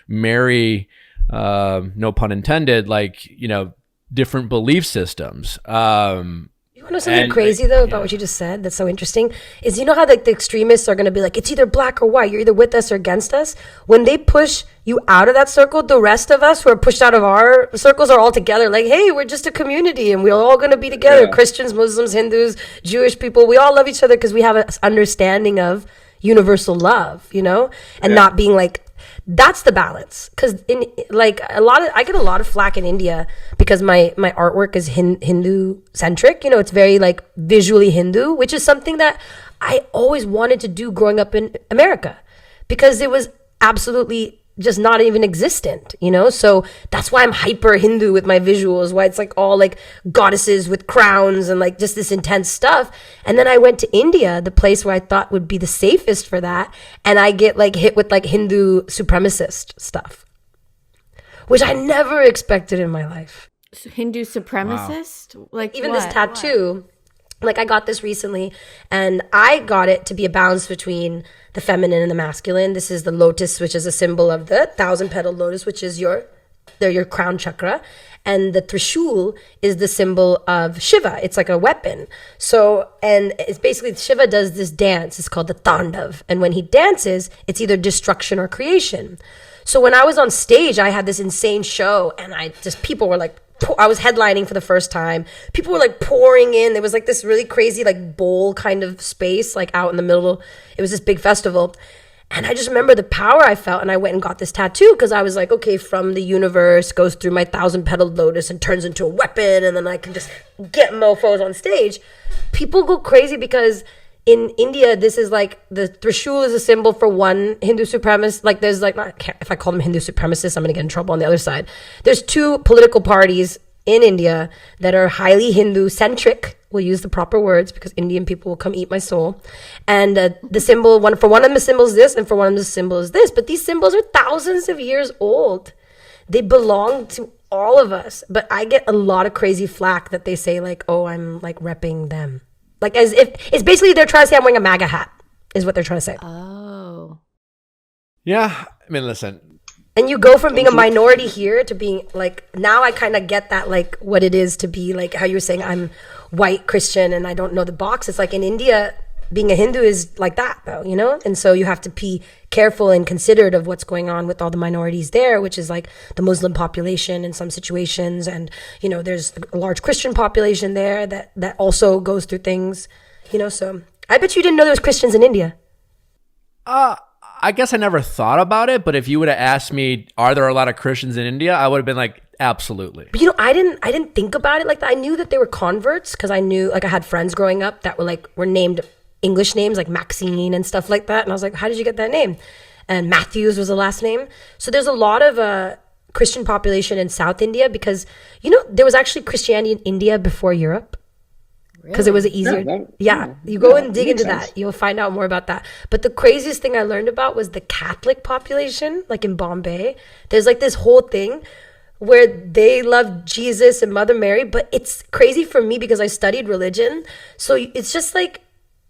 marry, no pun intended, like, you know, different belief systems. You want to know something crazy though about what you just said that's so interesting is, you know how like the extremists are going to be like, it's either black or white, you're either with us or against us. When they push you out of that circle, the rest of us who are pushed out of our circles are all together like, hey, we're just a community and we're all going to be together. Yeah. Christians, Muslims, Hindus, Jewish people, we all love each other because we have an understanding of universal love, you know, and not being like, that's the balance. Because in like I get a lot of flack in India because my artwork is Hindu centric. You know, it's very like visually Hindu, which is something that I always wanted to do growing up in America because it was absolutely just not even existent, you know? So that's why I'm hyper Hindu with my visuals, why it's like all like goddesses with crowns and like just this intense stuff. And then I went to India, the place where I thought would be the safest for that. And I get like hit with like Hindu supremacist stuff, which I never expected in my life. Hindu supremacist? Wow. Like even this tattoo, like I got this recently and I got it to be a balance between the feminine and the masculine. This is the lotus, which is a symbol of the 1,000-petaled lotus, which is your crown chakra. And the Trishul is the symbol of Shiva. It's like a weapon. So, and it's basically Shiva does this dance. It's called the Tandav. And when he dances, it's either destruction or creation. So when I was on stage, I had this insane show and people were like, I was headlining for the first time. People were like pouring in. There was like this really crazy like bowl kind of space like out in the middle. It was this big festival. And I just remember the power I felt, and I went and got this tattoo because I was like, okay, from the universe, goes through my 1,000-petaled lotus and turns into a weapon, and then I can just get mofos on stage. People go crazy because in India, this is like, the Trishul is a symbol for one Hindu supremacist. Like there's like, if I call them Hindu supremacists, I'm going to get in trouble on the other side. There's 2 political parties in India that are highly Hindu-centric. We'll use the proper words because Indian people will come eat my soul. And the symbol, for one of them the symbol is this, and for one of them the symbol is this. But these symbols are thousands of years old. They belong to all of us. But I get a lot of crazy flack that they say like, oh, I'm like repping them. Like as if, it's basically they're trying to say I'm wearing a MAGA hat, is what they're trying to say. Oh. Yeah, I mean, listen. And you go from being a minority here to being like, now I kind of get that, like what it is to be like how you were saying I'm white Christian and I don't know the box. It's like in India, being a Hindu is like that though, you know? And so you have to be careful and considerate of what's going on with all the minorities there, which is like the Muslim population in some situations. And, you know, there's a large Christian population there that also goes through things, you know? So I bet you didn't know there was Christians in India. I guess I never thought about it, but if you would have asked me, are there a lot of Christians in India? I would have been like, absolutely. But I didn't think about it like that. I knew that they were converts because I knew, like, I had friends growing up that were named English names like Maxine and stuff like that. And I was like, how did you get that name? And Matthews was the last name. So there's a lot of Christian population in South India because, there was actually Christianity in India before Europe. Because it was easier. You go and dig into that. You'll find out more about that. But the craziest thing I learned about was the Catholic population, like in Bombay. There's like this whole thing where they love Jesus and Mother Mary. But it's crazy for me because I studied religion. So it's just like,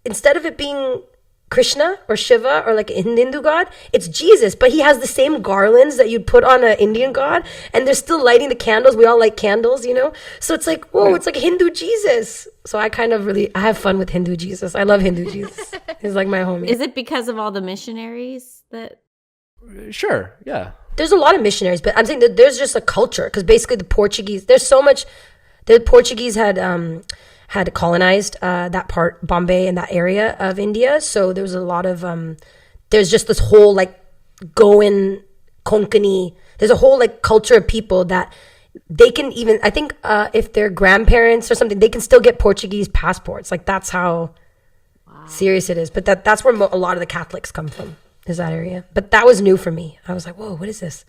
instead of it being Krishna or Shiva or like an Hindu god, it's Jesus, but he has the same garlands that you'd put on an Indian god, and they're still lighting the candles. We all light candles, so it's like, whoa, it's like Hindu Jesus. So I have fun with Hindu Jesus. I love Hindu Jesus. He's like my homie. Is it because of all the missionaries that? Sure, yeah. There's a lot of missionaries, but I'm saying that there's just a culture because basically the Portuguese, the Portuguese had colonized that part, Bombay and that area of India. So there was a lot of, there's just this whole like Goan, Konkani, there's a whole like culture of people that they can even, I think if they're grandparents or something, they can still get Portuguese passports. Like that's how serious it is. But that's where a lot of the Catholics come from, is that area. But that was new for me. I was like, whoa, what is this?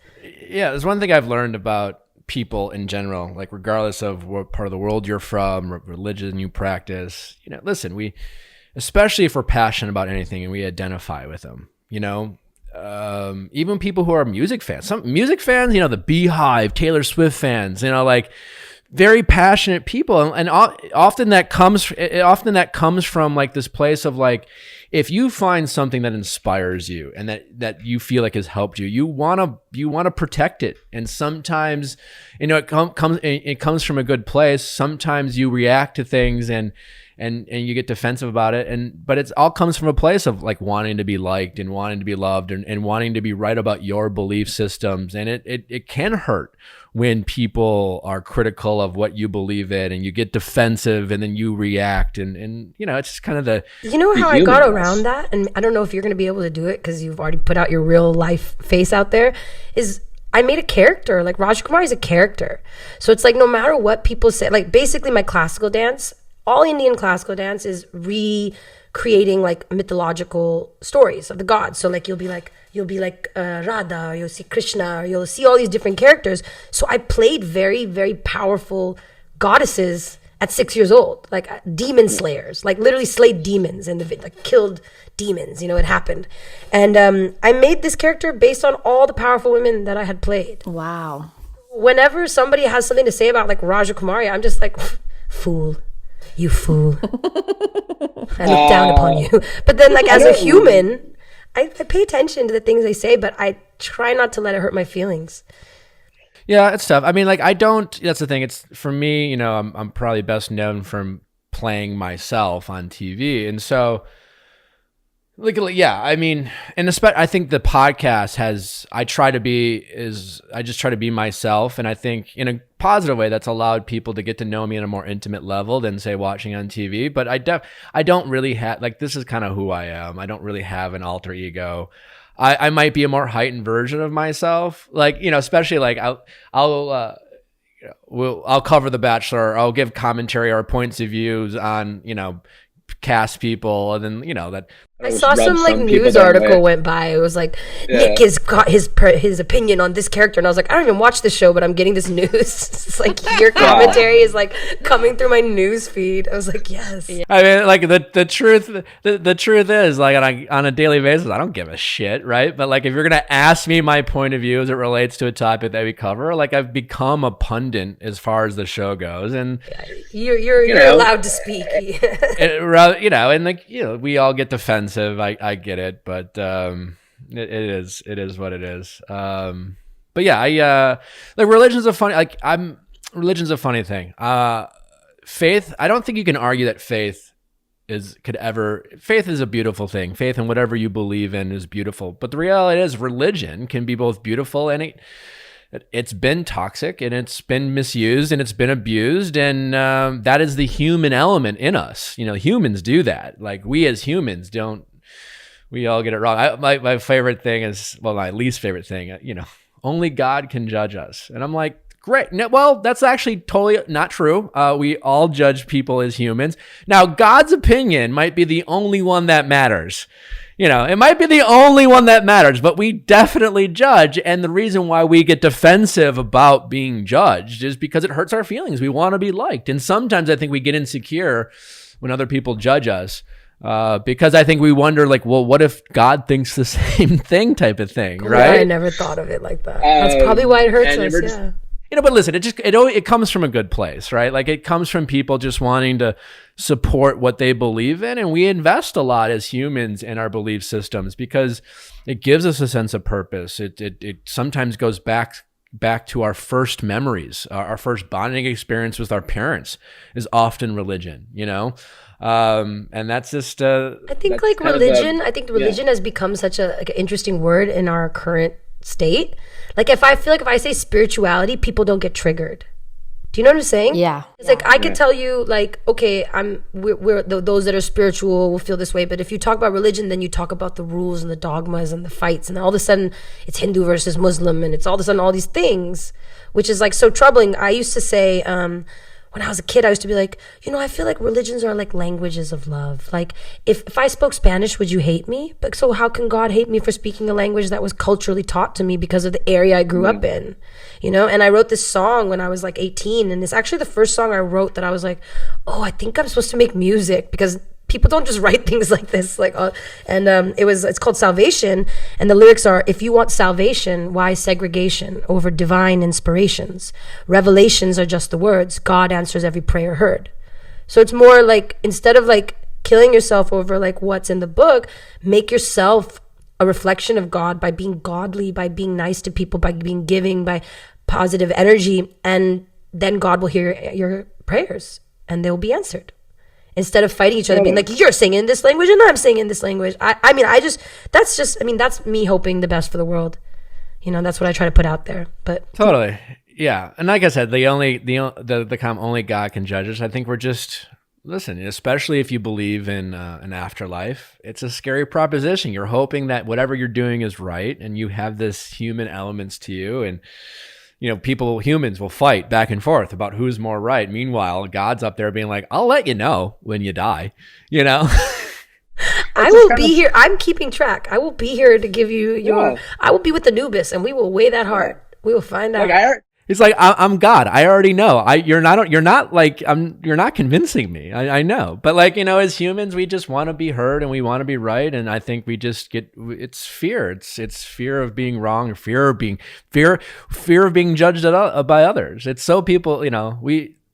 Yeah, there's one thing I've learned about people in general, like regardless of what part of the world you're from, religion you practice, listen, we, especially if we're passionate about anything and we identify with them, even people who are music fans, some music fans, the Beehive, Taylor Swift fans, like very passionate people. And often that comes from like this place of like, if you find something that inspires you and that you feel like has helped you, you want to protect it. And sometimes, it comes from a good place. Sometimes you react to things and you get defensive about it. But it all comes from a place of like wanting to be liked and wanting to be loved and wanting to be right about your belief systems. And it can hurt when people are critical of what you believe in and you get defensive and then you react and it's just kind of the how I got around that, and I don't know if you're going to be able to do it because you've already put out your real life face out there, is I made a character. Like Raj Kumari is a character, so it's like no matter what people say, like basically my classical dance, all Indian classical dance is recreating like mythological stories of the gods. So like you'll be like Radha, or you'll see Krishna, or you'll see all these different characters. So I played very, very powerful goddesses at 6 years old, like demon slayers, like literally slayed demons and like killed demons. It happened. And I made this character based on all the powerful women that I had played. Wow. Whenever somebody has something to say about like Raja Kumari, I'm just like, fool. You fool. I look down upon you. But then like as a human, I pay attention to the things they say, but I try not to let it hurt my feelings. Yeah, it's tough. I mean, like that's the thing. It's for me, I'm probably best known from playing myself on TV. And so yeah, I mean, and I think the podcast I just try to be myself. And I think in a positive way, that's allowed people to get to know me on a more intimate level than say watching on TV. But I don't really have, like, this is kind of who I am. I don't really have an alter ego. I might be a more heightened version of myself. Like, especially like I'll cover The Bachelor. I'll give commentary or points of views on, cast people, and then that I saw some like news article went by. It was like Nick has got his opinion on this character, and I was like, I don't even watch this show, but I'm getting this news. It's like your commentary is like coming through my news feed. I was like, yes. I mean, like the truth is like on a daily basis, I don't give a shit, right? But like if you're gonna ask me my point of view as it relates to a topic that we cover, like I've become a pundit as far as the show goes, and you're allowed to speak. And like we all get defensive. I get it, but it is what it is. But yeah, like religion's a funny thing. Faith, I don't think you can argue that faith is a beautiful thing. Faith in whatever you believe in is beautiful. But the reality is religion can be both beautiful and it's been toxic and it's been misused and it's been abused. And that is the human element in us. Humans do that. Like we as humans we all get it wrong. My favorite thing is, well, my least favorite thing, only God can judge us. And I'm like, great. No, well, that's actually totally not true. We all judge people as humans. Now, God's opinion might be the only one that matters. It might be the only one that matters, but we definitely judge. And the reason why we get defensive about being judged is because it hurts our feelings. We want to be liked. And sometimes I think we get insecure when other people judge us, because I think we wonder, like, well, what if God thinks the same thing type of thing, right? Yeah, I never thought of it like that. That's probably why it hurts us, yeah. But listen, it comes from a good place, right? Like, it comes from people just wanting to support what they believe in. And we invest a lot as humans in our belief systems because it gives us a sense of purpose. It sometimes goes back to our first memories. Our first bonding experience with our parents is often religion, and that's just I think like religion. I think religion has become such an interesting word in our current state. Like, if I feel like if I say spirituality, people don't get triggered. Do you know what I'm saying? Yeah. It's like I could tell you, like, okay, we're those that are spiritual will feel this way, but if you talk about religion, then you talk about the rules and the dogmas and the fights, and all of a sudden it's Hindu versus Muslim, and it's all of a sudden all these things, which is like so troubling. I used to say, when I was a kid, I used to be like, I feel like religions are like languages of love. Like, if I spoke Spanish, would you hate me? But so how can God hate me for speaking a language that was culturally taught to me because of the area I grew up in? And I wrote this song when I was like 18, and it's actually the first song I wrote that I was like, oh, I think I'm supposed to make music, because people don't just write things like this. It's called Salvation, and the lyrics are, if you want salvation, why segregation over divine inspirations? Revelations are just the words. God answers every prayer heard. So it's more like, instead of like killing yourself over like what's in the book, make yourself a reflection of God by being godly, by being nice to people, by being giving, by positive energy, and then God will hear your prayers and they will be answered. Instead of fighting each other, being like, you're singing this language and I'm singing this language. That's me hoping the best for the world. That's what I try to put out there. But totally, yeah. And like I said, the only God can judge us. I think we're just, listen, especially if you believe in an afterlife, it's a scary proposition. You're hoping that whatever you're doing is right, and you have this human elements to you, and humans will fight back and forth about who's more right. Meanwhile, God's up there being like, I'll let you know when you die, I will be here. I'm keeping track. I will be here to give you I will be with Anubis, and we will weigh that heart. We will find out. He's like, I'm God. I already know. You're not convincing me. I know. But as humans, we just want to be heard and we want to be right. And I think we just it's fear. It's fear of being wrong, fear of being judged by others. It's so people,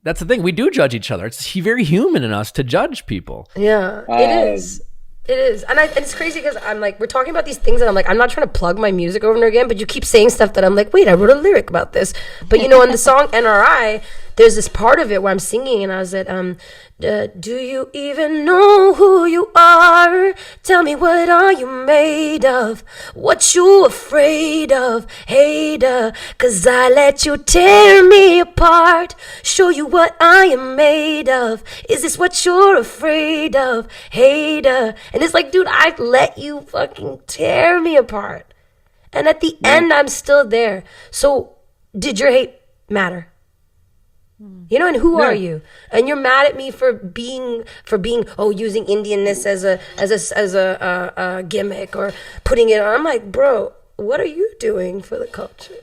that's the thing. We do judge each other. It's very human in us to judge people. Yeah, it is. It is. And it's crazy because I'm like, we're talking about these things and I'm like, I'm not trying to plug my music over and over again, but you keep saying stuff that I'm like, wait, I wrote a lyric about this. But in the song NRI, there's this part of it where I'm singing and I was at, do you even know who you are? Tell me, what are you made of? What you afraid of? Hater, 'cause I let you tear me apart. Show you what I am made of. Is this what you're afraid of? Hater. And it's like, dude, I let you fucking tear me apart. And at the end, I'm still there. So did your hate matter? And who are you? And you're mad at me for being using Indianness as a gimmick or putting it on. I'm like, bro, what are you doing for the culture?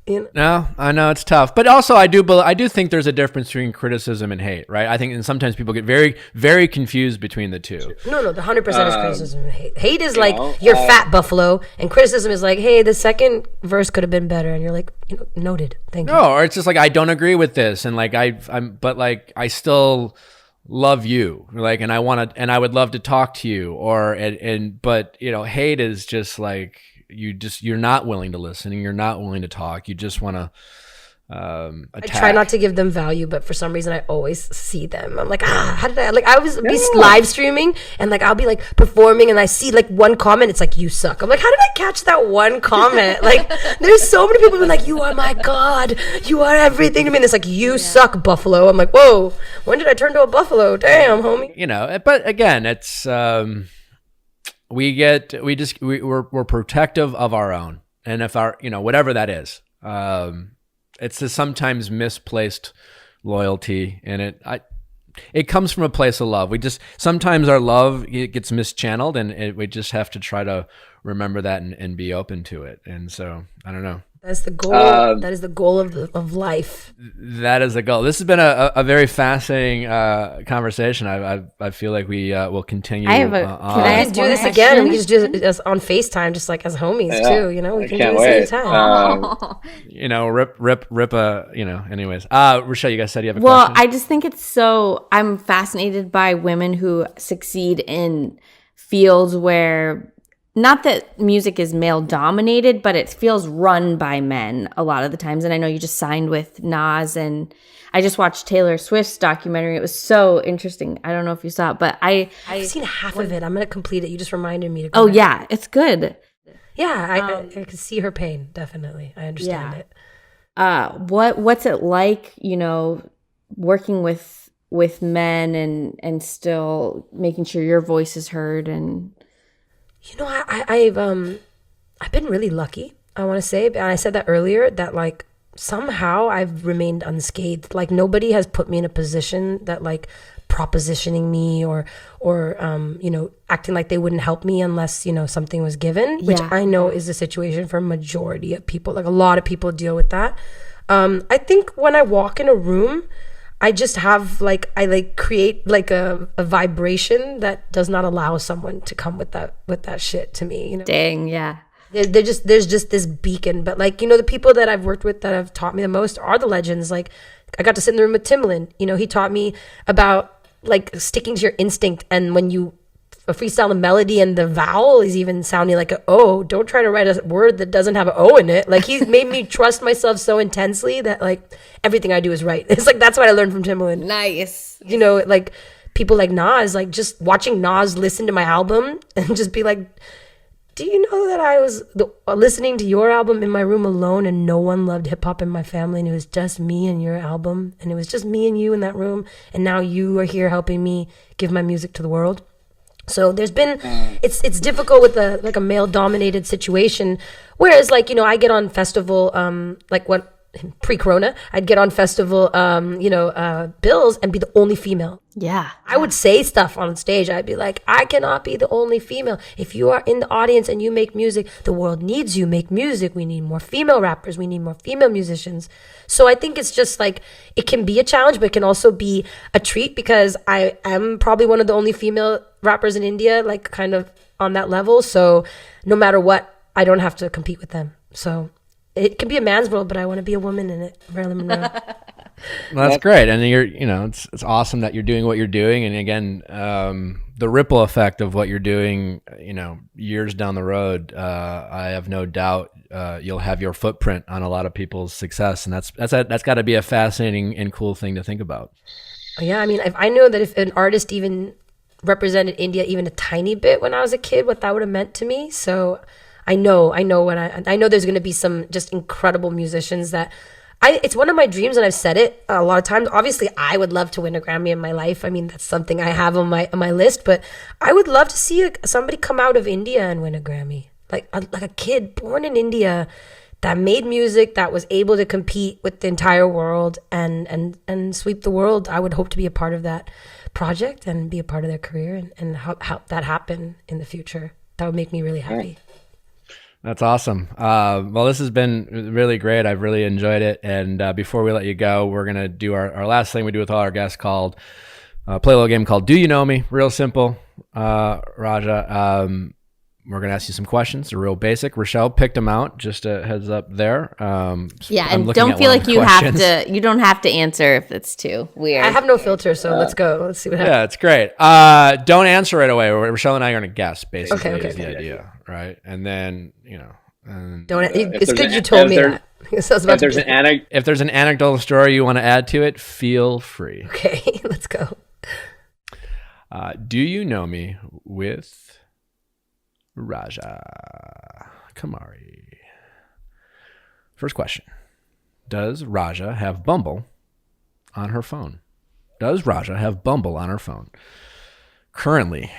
No, I know it's tough, but also I do think there's a difference between criticism and hate, right? I think, and sometimes people get very, very confused between the two. No, the 100% is criticism and hate. Hate is like, you're fat, Buffalo, and criticism is like, hey, the second verse could have been better, and you're like, noted, thank you. No, or it's just like, I don't agree with this, and like but like I still love you, like, and I would love to talk to you, but hate is just like, you're not willing to listen and you're not willing to talk. You just want to attack. I try not to give them value, but for some reason I always see them. I'm like, how did I be live streaming and like I'll be like performing and I see like one comment, it's like, you suck. I'm like, how did I catch that one comment? Like, there's so many people who are like, you are my God, you are everything to me, and it's like, you suck, Buffalo. I'm like, whoa, when did I turn to a buffalo? Damn, homie. But again, it's we're protective of our own, and if our, whatever that is, it's a sometimes misplaced loyalty, and it comes from a place of love. Sometimes our love gets mischanneled, and we just have to try to remember that and be open to it. And so I don't know. That's the goal. That is the goal of life. That is the goal. This has been a very fascinating conversation. I feel like we will continue. I have Can I do this again? And we can just do this on FaceTime, just like as homies too. We can do this anytime. Anyways, Rochelle, you guys said you have a question. Well, I just think I'm fascinated by women who succeed in fields where, not that music is male dominated, but it feels run by men a lot of the times. And I know you just signed with Nas, and I just watched Taylor Swift's documentary. It was so interesting. I don't know if you saw it, but I've seen half of it. I'm going to complete it. You just reminded me to go back. Yeah, it's good. Yeah, I can see her pain. Definitely. I understand it. What's it like, working with men and still making sure your voice is heard? And I've been really lucky, I want to say, and I said that earlier, that like somehow I've remained unscathed. Like nobody has put me in a position that like propositioning me or acting like they wouldn't help me unless something was given, which I know is the situation for a majority of people. Like a lot of people deal with that. I think when I walk in a room, I just have I create like a vibration that does not allow someone to come with that shit to me. Dang, yeah. There's just this beacon. But the people that I've worked with that have taught me the most are the legends. Like I got to sit in the room with Timbaland. He taught me about like sticking to your instinct, and when you freestyle the melody and the vowel is even sounding like a O, don't try to write a word that doesn't have an O in it. Like he's made me trust myself so intensely that like everything I do is right. It's like that's what I learned from Timbaland. Nice. Like people like Nas, like just watching Nas listen to my album and just be like, do you know that I was listening to your album in my room alone and no one loved hip hop in my family, and it was just me and your album, and it was just me and you in that room, and now you are here helping me give my music to the world. So there's been, it's difficult with a male dominated situation. Whereas I get on festival, pre-corona, I'd get on festival, bills and be the only female. Yeah. I would say stuff on stage. I'd be like, I cannot be the only female. If you are in the audience and you make music, the world needs you. Make music. We need more female rappers. We need more female musicians. So I think it's just like, it can be a challenge, but it can also be a treat, because I am probably one of the only female rappers in India, like kind of on that level. So no matter what, I don't have to compete with them. So it can be a man's world, but I want to be a woman in it. Marilyn Monroe. Well, that's great. And it's awesome that you're doing what you're doing. And again, the ripple effect of what you're doing, years down the road, I have no doubt you'll have your footprint on a lot of people's success. And that's got to be a fascinating and cool thing to think about. Yeah. I mean, I know that if an artist even represented India even a tiny bit when I was a kid, what that would have meant to me. So I know there's going to be some just incredible musicians that it's one of my dreams, and I've said it a lot of times. Obviously, I would love to win a Grammy in my life. I mean, that's something I have on my list, but I would love to see somebody come out of India and win a Grammy. Like a kid born in India that made music, that was able to compete with the entire world and sweep the world. I would hope to be a part of that project and be a part of their career and help that happen in the future. That would make me really happy. That's awesome. Well, this has been really great. I've really enjoyed it. And before we let you go, we're going to do our last thing we do with all our guests, called play a little game called Do You Know Me? Real simple, Raja. We're going to ask you some questions. They're real basic. Rochelle picked them out. Just a heads up there. Yeah, and don't feel like you don't have to answer if it's too weird. I have no filter, so let's go. Let's see what happens. Yeah, it's great. Don't answer right away. Rochelle and I are going to guess, basically, is the idea, right? And then, it's good you told me that. If there's an anecdotal story you want to add to it, feel free. Okay, let's go. Do you know me with Raja Kumari? First question. Does Raja have Bumble on her phone? Does Raja have Bumble on her phone? Currently.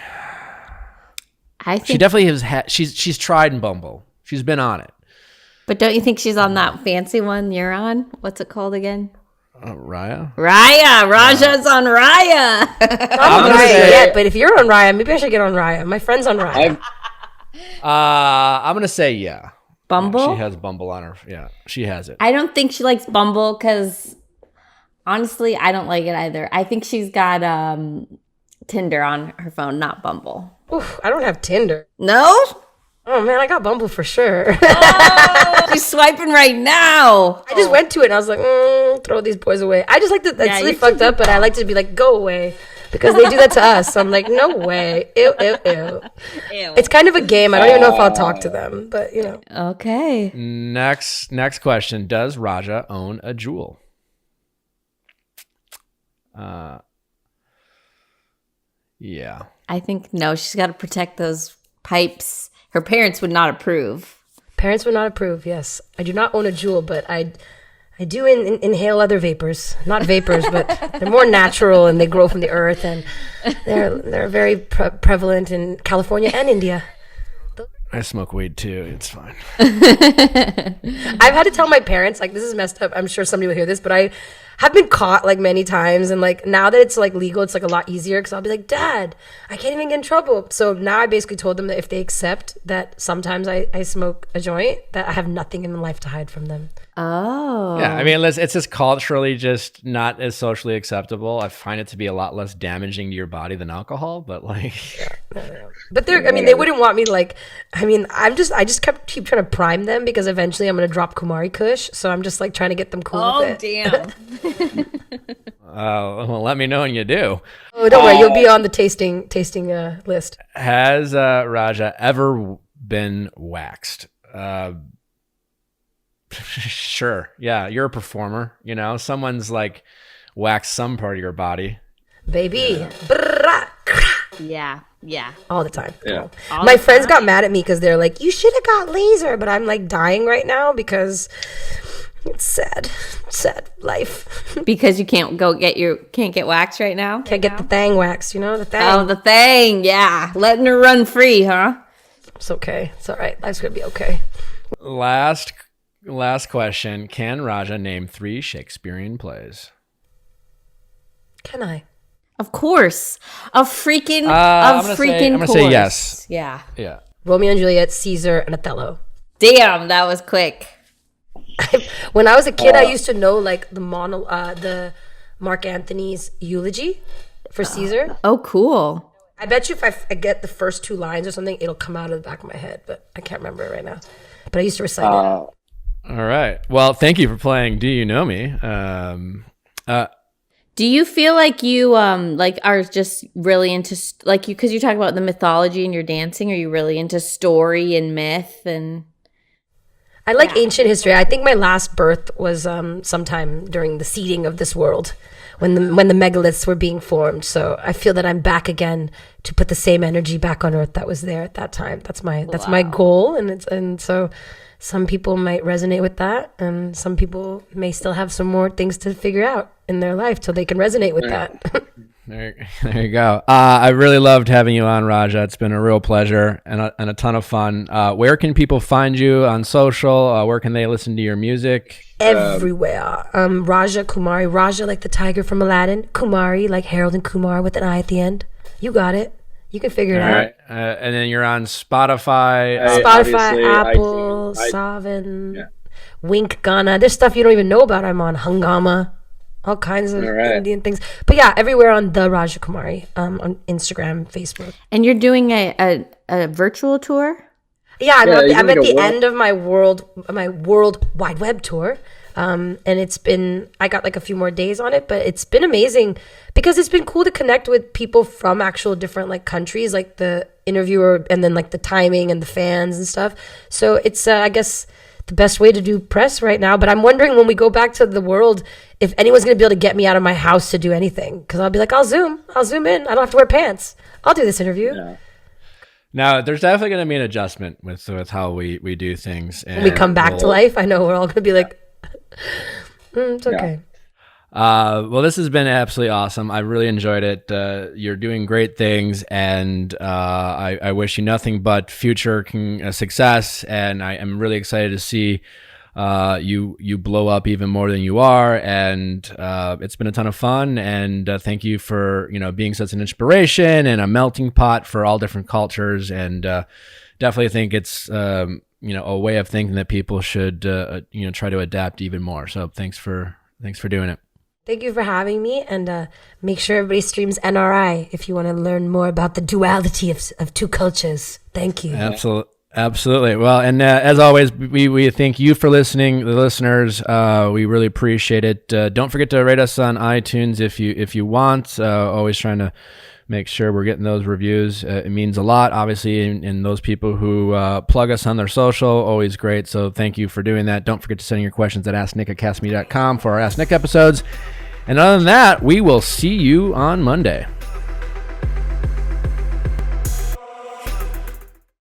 I think She definitely has she's tried Bumble. She's been on it. But don't you think she's on that fancy one you're on? What's it called again? Raya? Raya. Raja's on Raya. I'm on Raya yet, but if you're on Raya, maybe I should get on Raya. My friend's on Raya. I'm going to say yeah. Bumble? Yeah, she has Bumble on her. Yeah, she has it. I don't think she likes Bumble because, honestly, I don't like it either. I think she's got Tinder on her phone, not Bumble. Oof, I don't have Tinder. No? Oh, man, I got Bumble for sure. Oh, she's swiping right now. I just went to it and I was like, throw these boys away. I just like that. That's really fucked up, but I like to be like, go away. Because they do that to us. So I'm like, no way. Ew, ew, ew. It's kind of a game. I don't even know if I'll talk to them, but you know. Okay. Next question. Does Raja own a jewel? Yeah. I think no, she's got to protect those pipes. Her parents would not approve. Parents would not approve, yes. I do not own a jewel, but I do inhale other vapors. Not vapors, but they're more natural and they grow from the earth and they're very prevalent in California and India. I smoke weed too. It's fine. I've had to tell my parents, like, this is messed up. I'm sure somebody will hear this, but I have been caught like many times. And like now that it's like legal, it's like a lot easier because I'll be like, Dad, I can't even get in trouble. So now I basically told them that if they accept that sometimes I smoke a joint, that I have nothing in life to hide from them. Oh. Yeah, I mean, it's just culturally just not as socially acceptable. I find it to be a lot less damaging to your body than alcohol, but like... But they're, I mean, they wouldn't want me to like, I mean, I just keep trying to prime them because eventually I'm going to drop Kumari Kush. So I'm just like trying to get them cool with it. Damn. Well, let me know when you do. Oh, don't worry. You'll be on the tasting list. Has Raja ever been waxed? Sure. Yeah, you're a performer. You know, someone's like waxed some part of your body. Baby. Yeah. Yeah. All the time. Yeah. My friends got mad at me because they're like, you should have got laser. But I'm like dying right now because it's sad. Sad life. Because you can't get waxed right now? Can't get the thang waxed, you know? The thang. Oh, the thing. Yeah. Letting her run free, huh? It's okay. It's all right. Life's going to be okay. Last question. Can Raja name 3 Shakespearean plays? Can I? Of course. I'm gonna course. Say yes. Yeah. Yeah. Romeo and Juliet, Caesar, and Othello. Damn, that was quick. When I was a kid, I used to know like the Mark Antony's eulogy for Caesar. Oh, cool. I bet you if I get the first 2 lines or something, it'll come out of the back of my head, but I can't remember it right now. But I used to recite it. All right. Well, thank you for playing Do You Know Me? Do you feel like you like are just really into like you because you talk about the mythology and your dancing? Are you really into story and myth and? I like ancient history. I think my last birth was sometime during the seeding of this world, when the megaliths were being formed. So I feel that I'm back again to put the same energy back on Earth that was there at that time. That's my goal, and so some people might resonate with that, and some people may still have some more things to figure out in their life till they can resonate with that. There you go. I really loved having you on, Raja. It's been a real pleasure and a ton of fun. Where can people find you on social? Where can they listen to your music? Everywhere. Raja Kumari. Raja like the tiger from Aladdin. Kumari like Harold and Kumar with an I at the end. You got it. You can figure it out. Right. And then you're on Spotify. Apple, Savan, Wink Ghana. There's stuff you don't even know about. I'm on Hungama. All kinds of Indian things. But yeah, everywhere on the Raja Kumari, on Instagram, Facebook. And you're doing a virtual tour? Yeah, I'm at the end of my world wide web tour. And I got like a few more days on it, but it's been amazing because it's been cool to connect with people from actual different like countries, like the interviewer and then like the timing and the fans and stuff. So it's, I guess, the best way to do press right now. But I'm wondering when we go back to the world, if anyone's going to be able to get me out of my house to do anything. Because I'll be like, I'll zoom in. I don't have to wear pants. I'll do this interview. Yeah. Now, there's definitely going to be an adjustment with how we do things. And when we come back to life, I know we're all going to be like, it's okay. Well, this has been absolutely awesome. I really enjoyed it. You're doing great things, and I wish you nothing but future success. And I am really excited to see you blow up even more than you are. And it's been a ton of fun. And thank you for being such an inspiration and a melting pot for all different cultures. And definitely think it's a way of thinking that people should try to adapt even more. So thanks for doing it. Thank you for having me, and make sure everybody streams NRI if you want to learn more about the duality of two cultures. Thank you. Absolutely. Well, and as always, we thank you for listening, the listeners. We really appreciate it. Don't forget to rate us on iTunes if you want. Always trying to make sure we're getting those reviews. It means a lot, obviously, and those people who plug us on their social, always great. So thank you for doing that. Don't forget to send your questions at asknick@castme.com for our Ask Nick episodes. And other than that, we will see you on Monday.